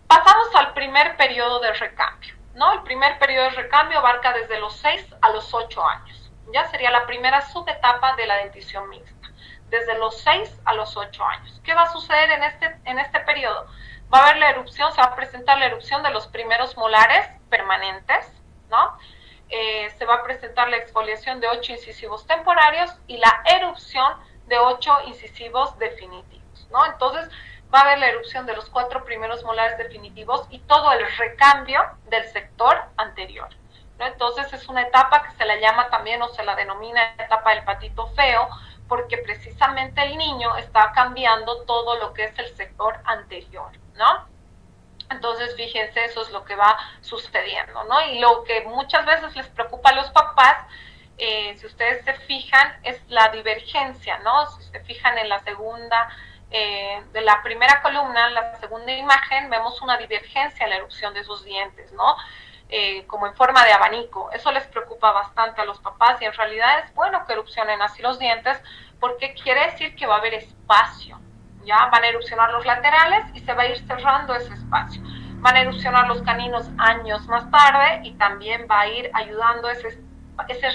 Pasamos al primer periodo de recambio, ¿no? El primer periodo de recambio abarca desde los 6 a los 8 años. Ya sería la primera subetapa de la dentición mixta, desde los 6 a los 8 años. ¿Qué va a suceder en este periodo? Va a haber la erupción, se va a presentar la erupción de los primeros molares permanentes, ¿no? Se va a presentar la exfoliación de 8 incisivos temporarios y la erupción de 8 incisivos definitivos, ¿no? Entonces va a haber la erupción de los 4 primeros molares definitivos y todo el recambio del sector anterior, ¿no? Entonces es una etapa que se la llama también o se la denomina etapa del patito feo, porque precisamente el niño está cambiando todo lo que es el sector anterior, ¿no? Entonces, fíjense, eso es lo que va sucediendo, ¿no? Y lo que muchas veces les preocupa a los papás, si ustedes se fijan, es la divergencia, ¿no? Si se fijan en la segunda, de la primera columna, la segunda imagen, vemos una divergencia en la erupción de esos dientes, ¿no? Como en forma de abanico. Eso les preocupa bastante a los papás y en realidad es bueno que erupcionen así los dientes porque quiere decir que va a haber espacio. Ya van a erupcionar los laterales y se va a ir cerrando ese espacio. Van a erupcionar los caninos años más tarde y también va a ir ayudando ese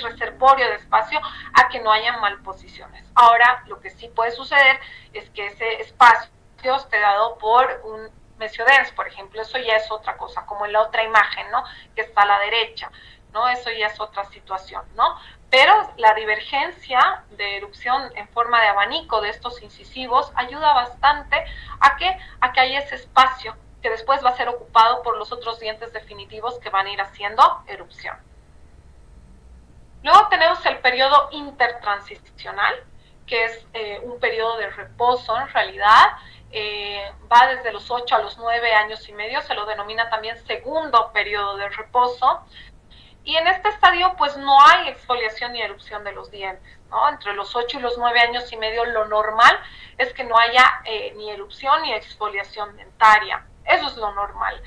reservorio de espacio a que no haya malposiciones. Ahora, lo que sí puede suceder es que ese espacio esté dado por un mesiodens, por ejemplo. Eso ya es otra cosa, como en la otra imagen, ¿no? Que está a la derecha, ¿no? Eso ya es otra situación, ¿no? Pero la divergencia de erupción en forma de abanico de estos incisivos ayuda bastante a que haya ese espacio que después va a ser ocupado por los otros dientes definitivos que van a ir haciendo erupción. Luego tenemos el periodo intertransicional, que es un periodo de reposo en realidad, va desde los 8 a los 9 años y medio, se lo denomina también segundo periodo de reposo. Y en este estadio, pues no hay exfoliación ni erupción de los dientes, ¿no? Entre los 8 y los 9 años y medio, lo normal es que no haya ni erupción ni exfoliación dentaria. Eso es lo normal.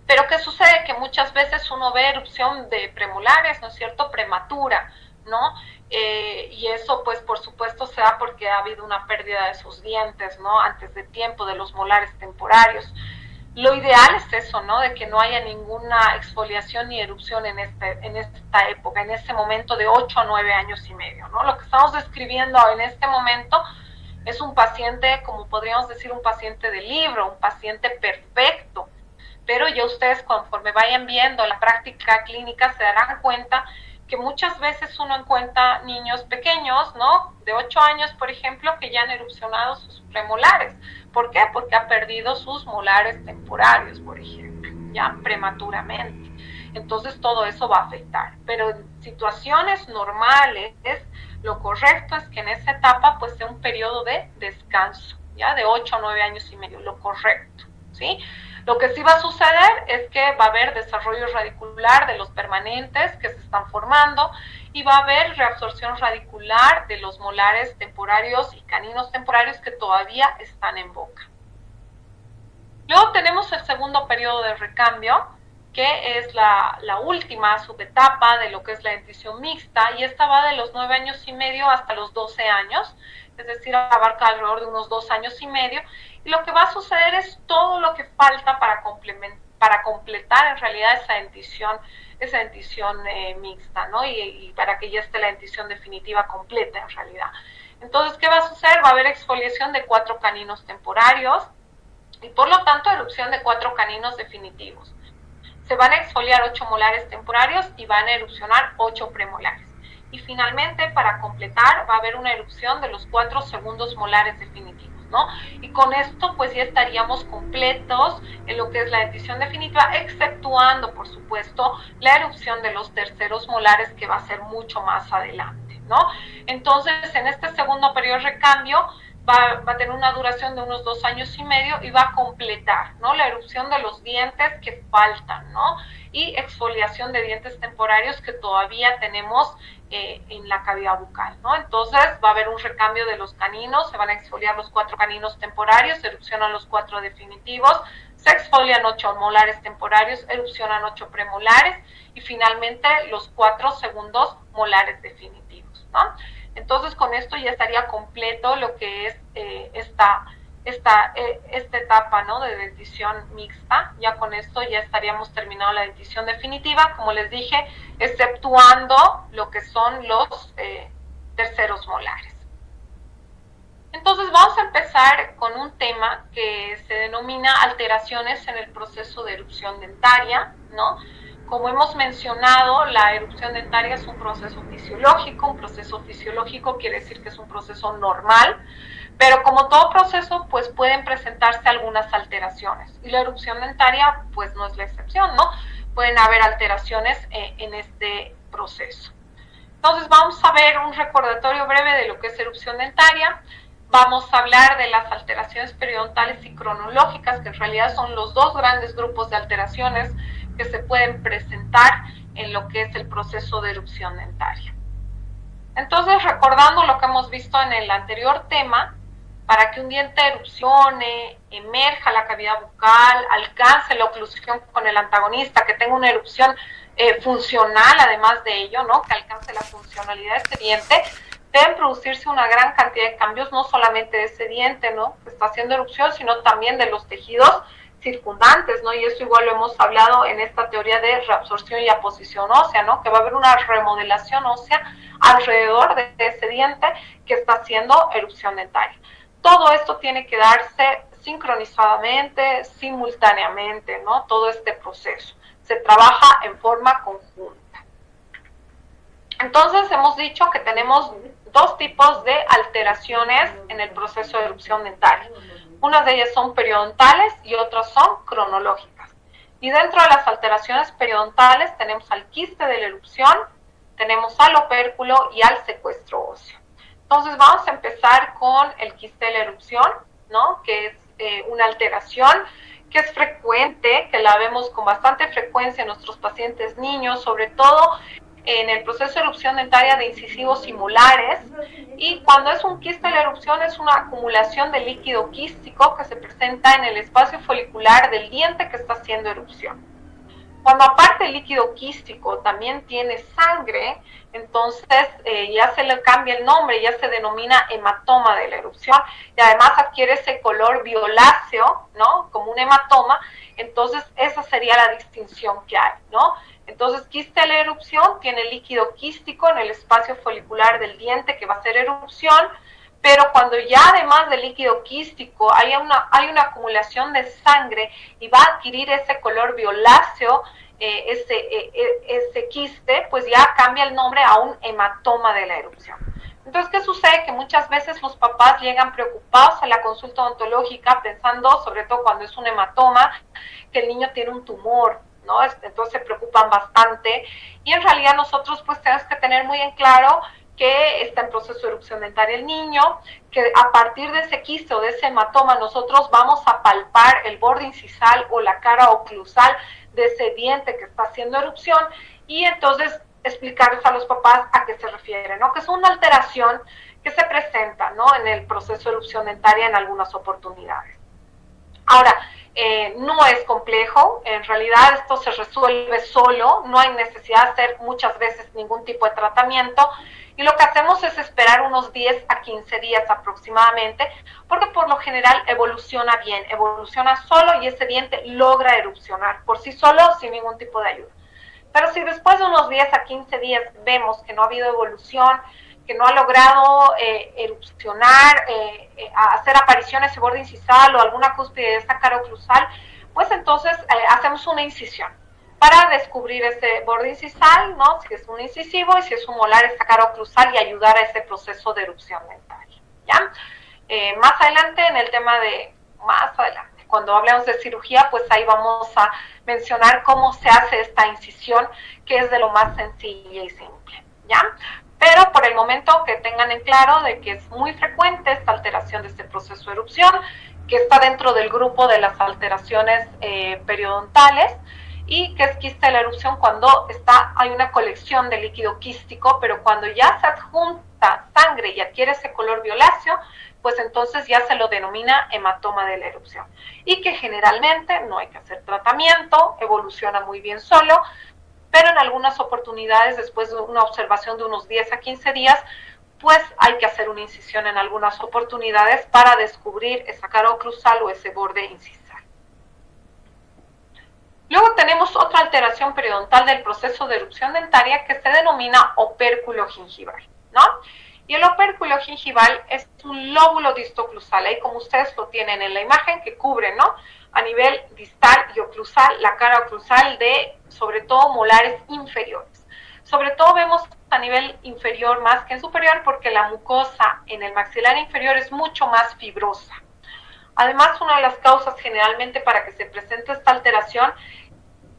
Pero ¿qué sucede? Que muchas veces uno ve erupción de premolares, ¿no es cierto?, prematura, ¿no? Y eso, pues, por supuesto, se da porque ha habido una pérdida de esos dientes, ¿no?, antes de tiempo, de los molares temporarios. Lo ideal es eso, ¿no?, de que no haya ninguna exfoliación ni erupción en esta época, en este momento de 8 a 9 años y medio, ¿no? Lo que estamos describiendo en este momento es un paciente, como podríamos decir, un paciente de libro, un paciente perfecto, pero ya ustedes conforme vayan viendo la práctica clínica se darán cuenta que muchas veces uno encuentra niños pequeños, ¿no?, de 8 años, por ejemplo, que ya han erupcionado sus premolares. ¿Por qué? Porque ha perdido sus molares temporarios, por ejemplo, ya prematuramente. Entonces todo eso va a afectar. Pero en situaciones normales, lo correcto es que en esa etapa pues sea un periodo de descanso, ya de 8 a 9 años y medio, lo correcto, ¿sí? Lo que sí va a suceder es que va a haber desarrollo radicular de los permanentes que se están formando y va a haber reabsorción radicular de los molares temporarios y caninos temporarios que todavía están en boca. Luego tenemos el segundo periodo de recambio, que es la última subetapa de lo que es la dentición mixta, y esta va de los 9 años y medio hasta los 12 años, es decir, abarca alrededor de unos 2 años y medio, y lo que va a suceder es todo lo que falta para completar en realidad esa dentición mixta, ¿no? Y para que ya esté la dentición definitiva completa en realidad. Entonces, ¿qué va a suceder? Va a haber exfoliación de 4 caninos temporarios y por lo tanto erupción de 4 caninos definitivos. Se van a exfoliar 8 molares temporarios y van a erupcionar 8 premolares. Y finalmente, para completar, va a haber una erupción de los 4 segundos molares definitivos, ¿no? Y con esto, pues ya estaríamos completos en lo que es la dentición definitiva, exceptuando, por supuesto, la erupción de los terceros molares, que va a ser mucho más adelante, ¿no? Entonces, en este segundo periodo de recambio, va a tener una duración de unos 2 años y medio y va a completar, ¿no?, la erupción de los dientes que faltan, ¿no?, y exfoliación de dientes temporarios que todavía tenemos en la cavidad bucal, ¿no? Entonces va a haber un recambio de los caninos, se van a exfoliar los 4 caninos temporarios, se erupcionan los 4 definitivos, se exfolian 8 molares temporarios, erupcionan 8 premolares y finalmente los 4 segundos molares definitivos, ¿no? Entonces con esto ya estaría completo lo que es esta etapa, ¿no?, de dentición mixta. Ya con esto ya estaríamos terminando la dentición definitiva, como les dije, exceptuando lo que son los terceros molares. Entonces vamos a empezar con un tema que se denomina alteraciones en el proceso de erupción dentaria, ¿no? Como hemos mencionado, la erupción dentaria es un proceso fisiológico. Un proceso fisiológico quiere decir que es un proceso normal, pero como todo proceso, pues pueden presentarse algunas alteraciones. Y la erupción dentaria, pues no es la excepción, ¿no? Pueden haber alteraciones en este proceso. Entonces vamos a ver un recordatorio breve de lo que es erupción dentaria. Vamos a hablar de las alteraciones periodontales y cronológicas, que en realidad son los dos grandes grupos de alteraciones que se pueden presentar en lo que es el proceso de erupción dentaria. Entonces, recordando lo que hemos visto en el anterior tema, para que un diente erupcione, emerja la cavidad bucal, alcance la oclusión con el antagonista, que tenga una erupción funcional además de ello, ¿no? Que alcance la funcionalidad de este diente, deben producirse una gran cantidad de cambios, no solamente de ese diente, ¿no? Que está haciendo erupción, sino también de los tejidos circundantes, ¿no? Y eso igual lo hemos hablado en esta teoría de reabsorción y aposición ósea, ¿no? Que va a haber una remodelación ósea alrededor de ese diente que está haciendo erupción dentaria. Todo esto tiene que darse sincronizadamente, simultáneamente, ¿no? Todo este proceso. Se trabaja en forma conjunta. Entonces, hemos dicho que tenemos dos tipos de alteraciones en el proceso de erupción dentaria. Unas de ellas son periodontales y otras son cronológicas. Y dentro de las alteraciones periodontales tenemos al quiste de la erupción, tenemos al opérculo y al secuestro óseo. Entonces vamos a empezar con el quiste de la erupción, ¿no? Que es una alteración que es frecuente, que la vemos con bastante frecuencia en nuestros pacientes niños, sobre todo en el proceso de erupción dentaria de incisivos simulares. Y cuando es un quiste de la erupción es una acumulación de líquido quístico que se presenta en el espacio folicular del diente que está haciendo erupción. Cuando aparte el líquido quístico también tiene sangre, entonces ya se le cambia el nombre, ya se denomina hematoma de la erupción, y además adquiere ese color violáceo, ¿no? Como un hematoma. Entonces esa sería la distinción que hay, ¿no? Entonces, quiste de la erupción tiene líquido quístico en el espacio folicular del diente que va a hacer erupción, pero cuando ya además del líquido quístico hay una acumulación de sangre y va a adquirir ese color violáceo, ese quiste, pues ya cambia el nombre a un hematoma de la erupción. Entonces, ¿qué sucede? Que muchas veces los papás llegan preocupados a la consulta odontológica pensando, sobre todo cuando es un hematoma, que el niño tiene un tumor, ¿no? Entonces se preocupan bastante, y en realidad nosotros pues tenemos que tener muy en claro que está en proceso de erupción dentaria el niño, que a partir de ese quiste o de ese hematoma nosotros vamos a palpar el borde incisal o la cara oclusal de ese diente que está haciendo erupción, y entonces explicarles a los papás a qué se refiere, ¿no? Que es una alteración que se presenta, ¿no? En el proceso de erupción dentaria en algunas oportunidades. Ahora, no es complejo, en realidad esto se resuelve solo, no hay necesidad de hacer muchas veces ningún tipo de tratamiento, y lo que hacemos es esperar unos 10 a 15 días aproximadamente, porque por lo general evoluciona bien, evoluciona solo y ese diente logra erupcionar por sí solo sin ningún tipo de ayuda. Pero si después de unos 10 a 15 días vemos que no ha habido evolución, que no ha logrado erupcionar, hacer aparición ese borde incisal o alguna cúspide de esta cara oclusal, pues entonces hacemos una incisión para descubrir ese borde incisal, ¿no? Si es un incisivo, y si es un molar, esta cara oclusal, y ayudar a ese proceso de erupción dentaria, ¿ya? Más adelante, en el tema de, cuando hablemos de cirugía, pues ahí vamos a mencionar cómo se hace esta incisión, que es de lo más sencilla y simple, ¿ya? Pero por el momento que tengan en claro de que es muy frecuente esta alteración de este proceso de erupción, que está dentro del grupo de las alteraciones periodontales, y que es quiste de la erupción cuando hay una colección de líquido quístico, pero cuando ya se adjunta sangre y adquiere ese color violáceo, pues entonces ya se lo denomina hematoma de la erupción. Y que generalmente no hay que hacer tratamiento, evoluciona muy bien solo, pero en algunas oportunidades, después de una observación de unos 10 a 15 días, pues hay que hacer una incisión en algunas oportunidades para descubrir esa cara oclusal o ese borde incisal. Luego tenemos otra alteración periodontal del proceso de erupción dentaria que se denomina opérculo gingival, ¿no? Y el opérculo gingival es un lóbulo distoclusal, ahí como ustedes lo tienen en la imagen, que cubre, ¿no?, a nivel distal y oclusal, la cara oclusal de, sobre todo, molares inferiores. Sobre todo vemos a nivel inferior más que en superior, porque la mucosa en el maxilar inferior es mucho más fibrosa. Además, una de las causas generalmente para que se presente esta alteración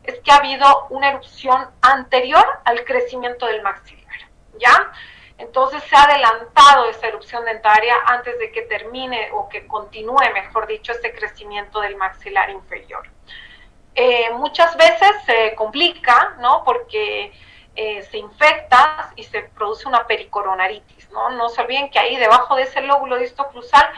es que ha habido una erupción anterior al crecimiento del maxilar, ¿ya? Entonces se ha adelantado esa erupción dentaria antes de que termine o que continúe, mejor dicho, ese crecimiento del maxilar inferior. Muchas veces se complica, ¿no?, porque se infecta y se produce una pericoronaritis, ¿no? No se olviden que ahí debajo de ese lóbulo distoclusal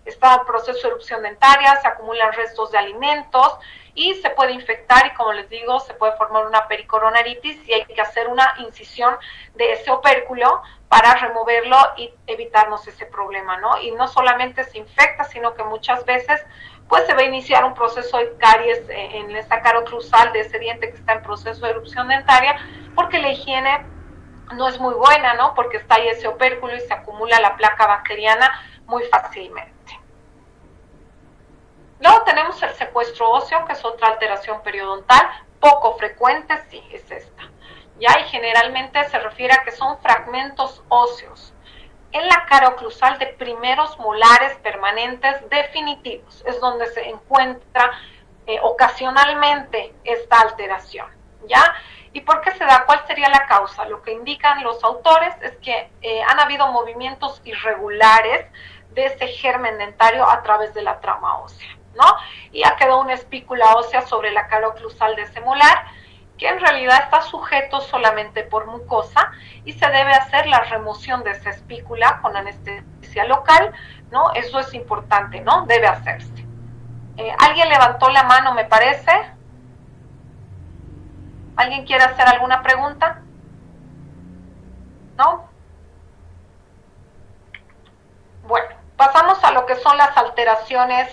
está el proceso de erupción dentaria, se acumulan restos de alimentos y se puede infectar y, como les digo, se puede formar una pericoronaritis y hay que hacer una incisión de ese opérculo para removerlo y evitarnos ese problema, ¿no? Y no solamente se infecta, sino que muchas veces pues se va a iniciar un proceso de caries en esta cara oclusal de ese diente que está en proceso de erupción dentaria, porque la higiene no es muy buena, ¿no?, porque está ahí ese opérculo y se acumula la placa bacteriana muy fácilmente. Luego tenemos el secuestro óseo, que es otra alteración periodontal, poco frecuente, sí, es esta. Ya, y generalmente se refiere a que son fragmentos óseos en la cara oclusal de primeros molares permanentes definitivos. Es donde se encuentra ocasionalmente esta alteración, ¿ya? ¿Y por qué se da? ¿Cuál sería la causa? Lo que indican los autores es que han habido movimientos irregulares de ese germen dentario a través de la trama ósea, ¿no? Y ha quedado una espícula ósea sobre la cara oclusal de ese molar, que en realidad está sujeto solamente por mucosa y se debe hacer la remoción de esa espícula con anestesia local, ¿no? Eso es importante, ¿no? Debe hacerse. ¿Alguien levantó la mano, me parece? ¿Alguien quiere hacer alguna pregunta? ¿No? Bueno, pasamos a lo que son las alteraciones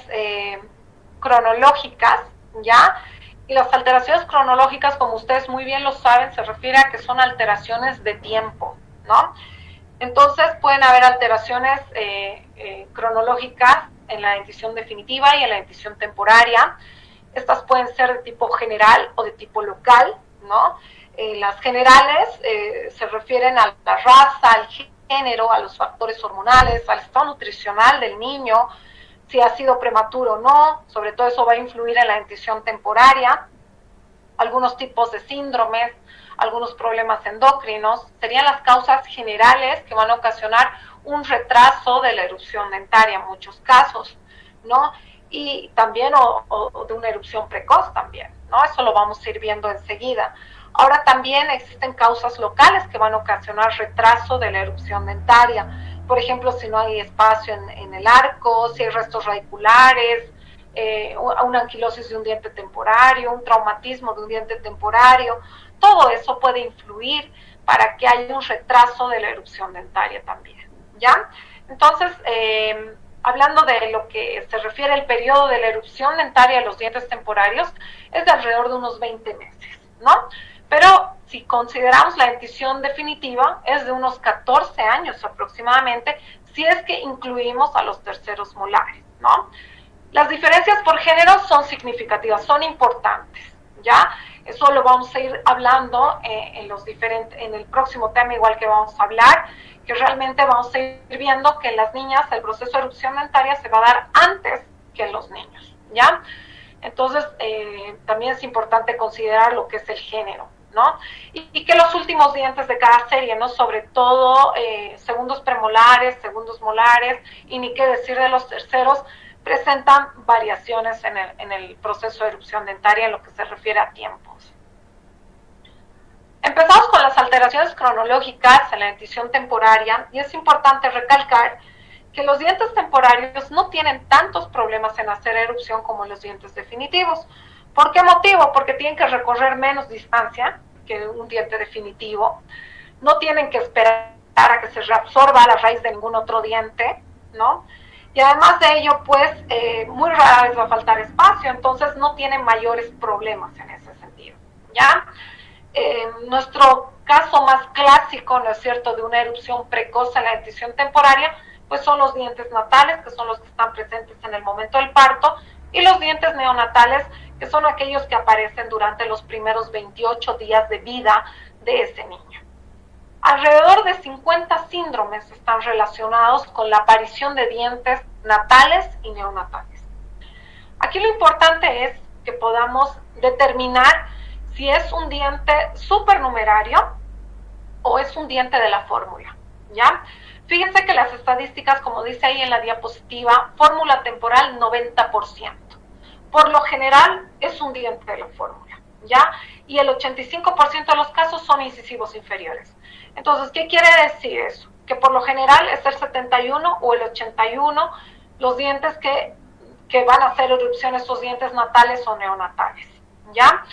cronológicas, ¿ya? Y las alteraciones cronológicas, como ustedes muy bien lo saben, se refiere a que son alteraciones de tiempo, ¿no? Entonces pueden haber alteraciones cronológicas en la dentición definitiva y en la dentición temporaria. Estas pueden ser de tipo general o de tipo local, ¿no? Las generales se refieren a la raza, al género, a los factores hormonales, al estado nutricional del niño, si ha sido prematuro o no. Sobre todo eso va a influir en la dentición temporaria. Algunos tipos de síndromes, algunos problemas endocrinos, serían las causas generales que van a ocasionar un retraso de la erupción dentaria en muchos casos, ¿no? Y también o de una erupción precoz también, ¿no? Eso lo vamos a ir viendo enseguida. Ahora también existen causas locales que van a ocasionar retraso de la erupción dentaria. Por ejemplo, si no hay espacio en el arco, si hay restos radiculares, una anquilosis de un diente temporario, un traumatismo de un diente temporario, todo eso puede influir para que haya un retraso de la erupción dentaria también, ¿ya? Entonces, hablando de lo que se refiere al periodo de la erupción dentaria de los dientes temporarios, es de alrededor de unos 20 meses, ¿no? Pero si consideramos la dentición definitiva, es de unos 14 años aproximadamente, si es que incluimos a los terceros molares, ¿no? Las diferencias por género son significativas, son importantes, ¿ya? Eso lo vamos a ir hablando en el próximo tema, igual que vamos a hablar, que realmente vamos a ir viendo que en las niñas el proceso de erupción dentaria se va a dar antes que en los niños, ¿ya? Entonces, también es importante considerar lo que es el género, ¿no? Y que los últimos dientes de cada serie, ¿no? Sobre todo segundos premolares, segundos molares, y ni qué decir de los terceros, presentan variaciones en el proceso de erupción dentaria en lo que se refiere a tiempos. Empezamos con las alteraciones cronológicas en la dentición temporaria, y es importante recalcar que los dientes temporarios no tienen tantos problemas en hacer erupción como los dientes definitivos. ¿Por qué motivo? Porque tienen que recorrer menos distancia que un diente definitivo, no tienen que esperar a que se reabsorba la raíz de ningún otro diente, ¿no? Y además de ello, pues, muy rara vez va a faltar espacio, entonces no tienen mayores problemas en ese sentido, ¿ya? Nuestro caso más clásico, ¿no es cierto?, de una erupción precoz en la dentición temporaria, pues son los dientes natales, que son los que están presentes en el momento del parto, y los dientes neonatales, que son aquellos que aparecen durante los primeros 28 días de vida de ese niño. Alrededor de 50 síndromes están relacionados con la aparición de dientes natales y neonatales. Aquí lo importante es que podamos determinar si es un diente supernumerario o es un diente de la fórmula, ¿ya? Fíjense que las estadísticas, como dice ahí en la diapositiva, fórmula temporal 90%. Por lo general es un diente de la fórmula, ¿ya? Y el 85% de los casos son incisivos inferiores. Entonces, ¿qué quiere decir eso? Que por lo general es el 71 o el 81 los dientes que van a hacer erupción, estos dientes natales o neonatales, ¿ya?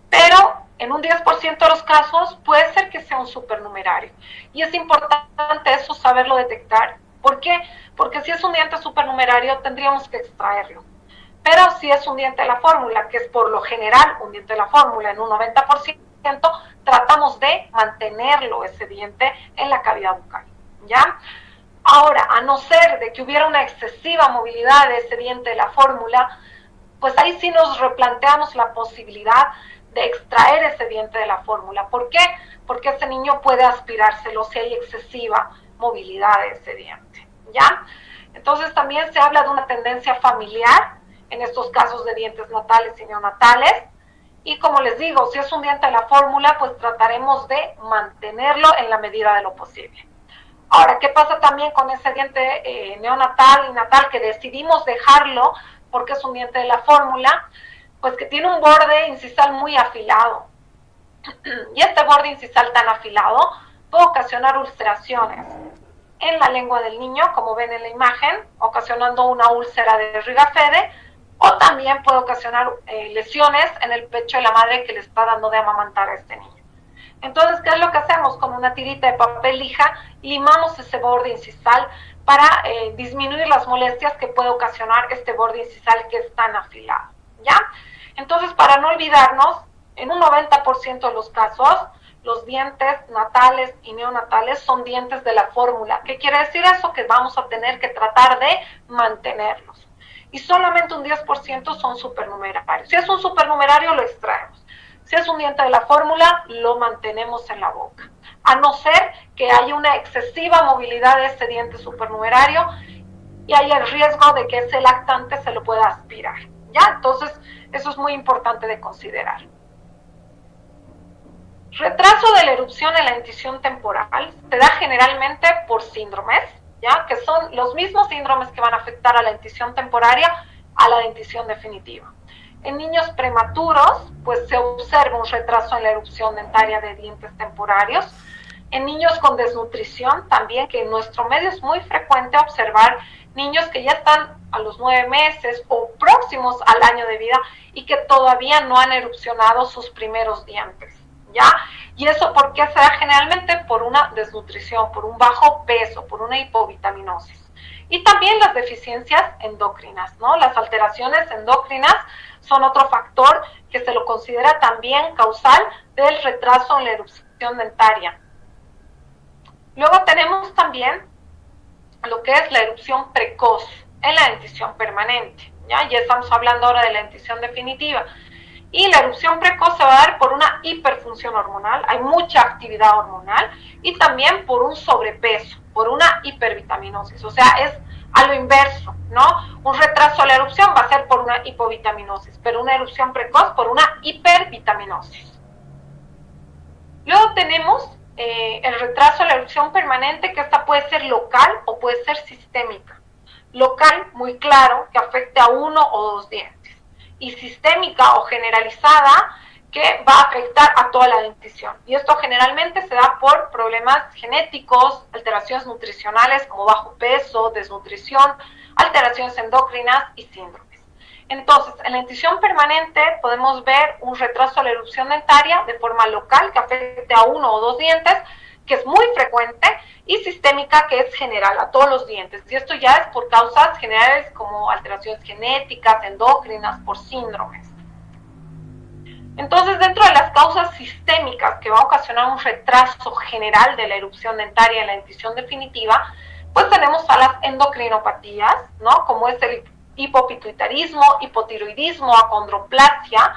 Pero en un 10% de los casos puede ser que sea un supernumerario. Y es importante eso saberlo detectar. ¿Por qué? Porque si es un diente supernumerario tendríamos que extraerlo. Pero si es un diente de la fórmula, que es por lo general un diente de la fórmula en un 90%, tratamos de mantenerlo, ese diente, en la cavidad bucal, ¿ya? Ahora, a no ser de que hubiera una excesiva movilidad de ese diente de la fórmula, pues ahí sí nos replanteamos la posibilidad de extraer ese diente de la fórmula. ¿Por qué? Porque ese niño puede aspirárselo si hay excesiva movilidad de ese diente, ¿ya? Entonces también se habla de una tendencia familiar en estos casos de dientes natales y neonatales, y como les digo, si es un diente de la fórmula, pues trataremos de mantenerlo en la medida de lo posible. Ahora, ¿qué pasa también con ese diente neonatal y natal que decidimos dejarlo porque es un diente de la fórmula? Pues que tiene un borde incisal muy afilado. Y este borde incisal tan afilado puede ocasionar ulceraciones en la lengua del niño, como ven en la imagen, ocasionando una úlcera de Rigafede, o también puede ocasionar lesiones en el pecho de la madre que le está dando de amamantar a este niño. Entonces, ¿qué es lo que hacemos? Con una tirita de papel lija, limamos ese borde incisal para disminuir las molestias que puede ocasionar este borde incisal que es tan afilado, ¿ya? Entonces, para no olvidarnos, en un 90% de los casos, los dientes natales y neonatales son dientes de la fórmula. ¿Qué quiere decir eso? Que vamos a tener que tratar de mantenerlos. Y solamente un 10% son supernumerarios. Si es un supernumerario, lo extraemos. Si es un diente de la fórmula, lo mantenemos en la boca. A no ser que haya una excesiva movilidad de ese diente supernumerario y haya el riesgo de que ese lactante se lo pueda aspirar, ¿ya? Entonces, eso es muy importante de considerar. Retraso de la erupción en la dentición temporal se da generalmente por síndromes, ¿ya? Que son los mismos síndromes que van a afectar a la dentición temporaria a la dentición definitiva. En niños prematuros, pues se observa un retraso en la erupción dentaria de dientes temporarios. En niños con desnutrición también, que en nuestro medio es muy frecuente observar niños que ya están a los 9 meses o próximos al año de vida y que todavía no han erupcionado sus primeros dientes, ¿ya? Y eso porque se da generalmente por una desnutrición, por un bajo peso, por una hipovitaminosis. Y también las deficiencias endocrinas, ¿no? Las alteraciones endocrinas son otro factor que se lo considera también causal del retraso en la erupción dentaria. Luego tenemos también lo que es la erupción precoz en la dentición permanente, ¿ya? Ya estamos hablando ahora de la dentición definitiva. Y la erupción precoz se va a dar por una hiperfunción hormonal, hay mucha actividad hormonal, y también por un sobrepeso, por una hipervitaminosis, o sea, es a lo inverso, ¿no? Un retraso a la erupción va a ser por una hipovitaminosis, pero una erupción precoz por una hipervitaminosis. Luego tenemos el retraso a la erupción permanente, que esta puede ser local o puede ser sistémica. Local, muy claro, que afecte a uno o dos dientes. Y sistémica o generalizada, que va a afectar a toda la dentición. Y esto generalmente se da por problemas genéticos, alteraciones nutricionales como bajo peso, desnutrición, alteraciones endocrinas y síndromes. Entonces, en la dentición permanente podemos ver un retraso a la erupción dentaria de forma local, que afecte a uno o dos dientes, que es muy frecuente, y sistémica, que es general, a todos los dientes. Y esto ya es por causas generales como alteraciones genéticas, endócrinas, por síndromes. Entonces, dentro de las causas sistémicas que va a ocasionar un retraso general de la erupción dentaria en la dentición definitiva, pues tenemos a las endocrinopatías, ¿no? Como es el hipopituitarismo, hipotiroidismo, acondroplasia.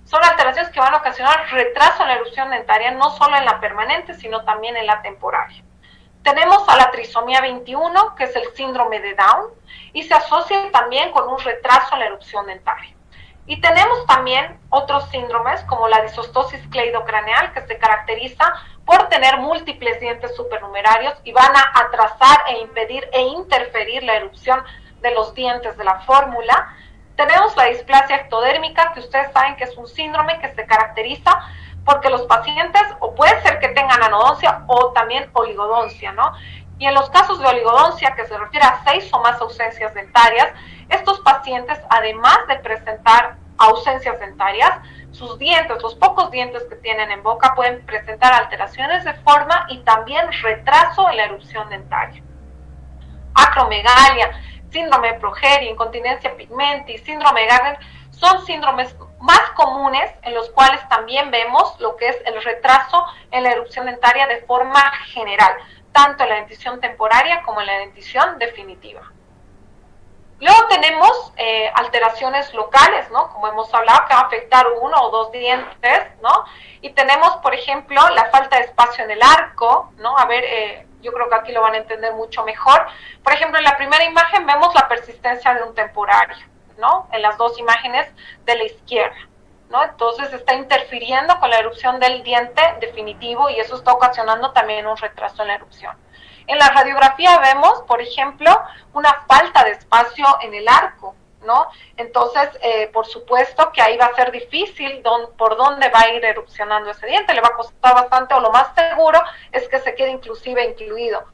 Son alteraciones que van a ocasionar retraso en la erupción dentaria, no solo en la permanente, sino también en la temporaria. Tenemos a la trisomía 21, que es el síndrome de Down, y se asocia también con un retraso en la erupción dentaria. Y tenemos también otros síndromes, como la disostosis cleidocraneal, que se caracteriza por tener múltiples dientes supernumerarios y van a atrasar e impedir e interferir la erupción de los dientes de la fórmula. Tenemos la displasia ectodérmica, que ustedes saben que es un síndrome que se caracteriza porque los pacientes, o puede ser que tengan anodoncia o también oligodoncia, ¿no? Y en los casos de oligodoncia, que se refiere a 6 o más ausencias dentarias, estos pacientes, además de presentar ausencias dentarias, sus dientes, los pocos dientes que tienen en boca, pueden presentar alteraciones de forma y también retraso en la erupción dentaria. Acromegalia, síndrome de progeria, incontinencia pigmentis, síndrome de Gardner, son síndromes más comunes en los cuales también vemos lo que es el retraso en la erupción dentaria de forma general, tanto en la dentición temporaria como en la dentición definitiva. Luego tenemos alteraciones locales, ¿no? Como hemos hablado, que va a afectar 1 o 2 dientes, ¿no? Y tenemos, por ejemplo, la falta de espacio en el arco, ¿no? A ver, yo creo que aquí lo van a entender mucho mejor. Por ejemplo, en la primera imagen vemos la persistencia de un temporario, ¿no? En las 2 imágenes de la izquierda, ¿no? Entonces está interfiriendo con la erupción del diente definitivo y eso está ocasionando también un retraso en la erupción. En la radiografía vemos, por ejemplo, una falta de espacio en el arco, ¿no? Entonces, por supuesto que ahí va a ser difícil por dónde va a ir erupcionando ese diente, le va a costar bastante, o lo más seguro es que se quede inclusive incluido.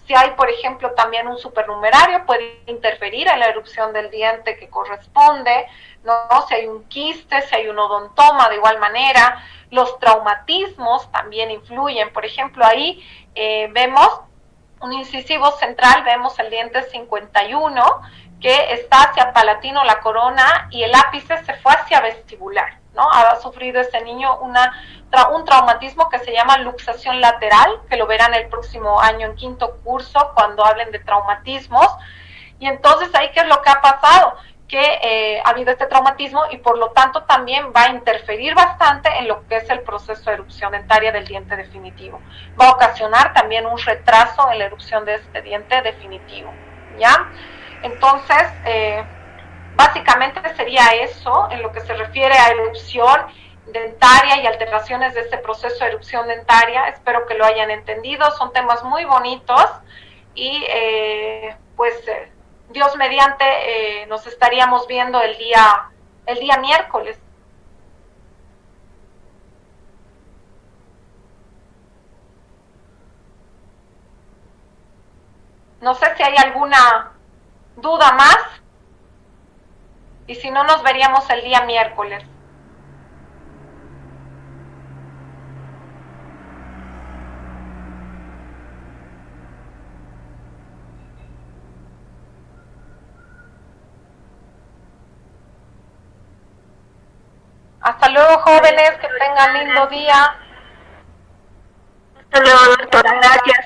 Si hay, por ejemplo, también un supernumerario, puede interferir en la erupción del diente que corresponde, ¿no? Si hay un quiste, si hay un odontoma, de igual manera. Los traumatismos también influyen. Por ejemplo, ahí vemos un incisivo central, vemos el diente 51, que está hacia palatino la corona y el ápice se fue hacia vestibular, ¿no? Ha sufrido ese niño un traumatismo que se llama luxación lateral, que lo verán el próximo año en 5º curso cuando hablen de traumatismos. Y entonces ahí, ¿qué es lo que ha pasado? Que ha habido este traumatismo y por lo tanto también va a interferir bastante en lo que es el proceso de erupción dentaria del diente definitivo. Va a ocasionar también un retraso en la erupción de este diente definitivo, ¿ya? Entonces, básicamente sería eso en lo que se refiere a erupción dentaria y alteraciones de este proceso de erupción dentaria. Espero que lo hayan entendido, son temas muy bonitos y Dios mediante nos estaríamos viendo el día miércoles. No sé si hay alguna duda más y si no, nos veríamos el día miércoles. Hasta luego, jóvenes, que tengan lindo día. Hasta luego, doctora, gracias.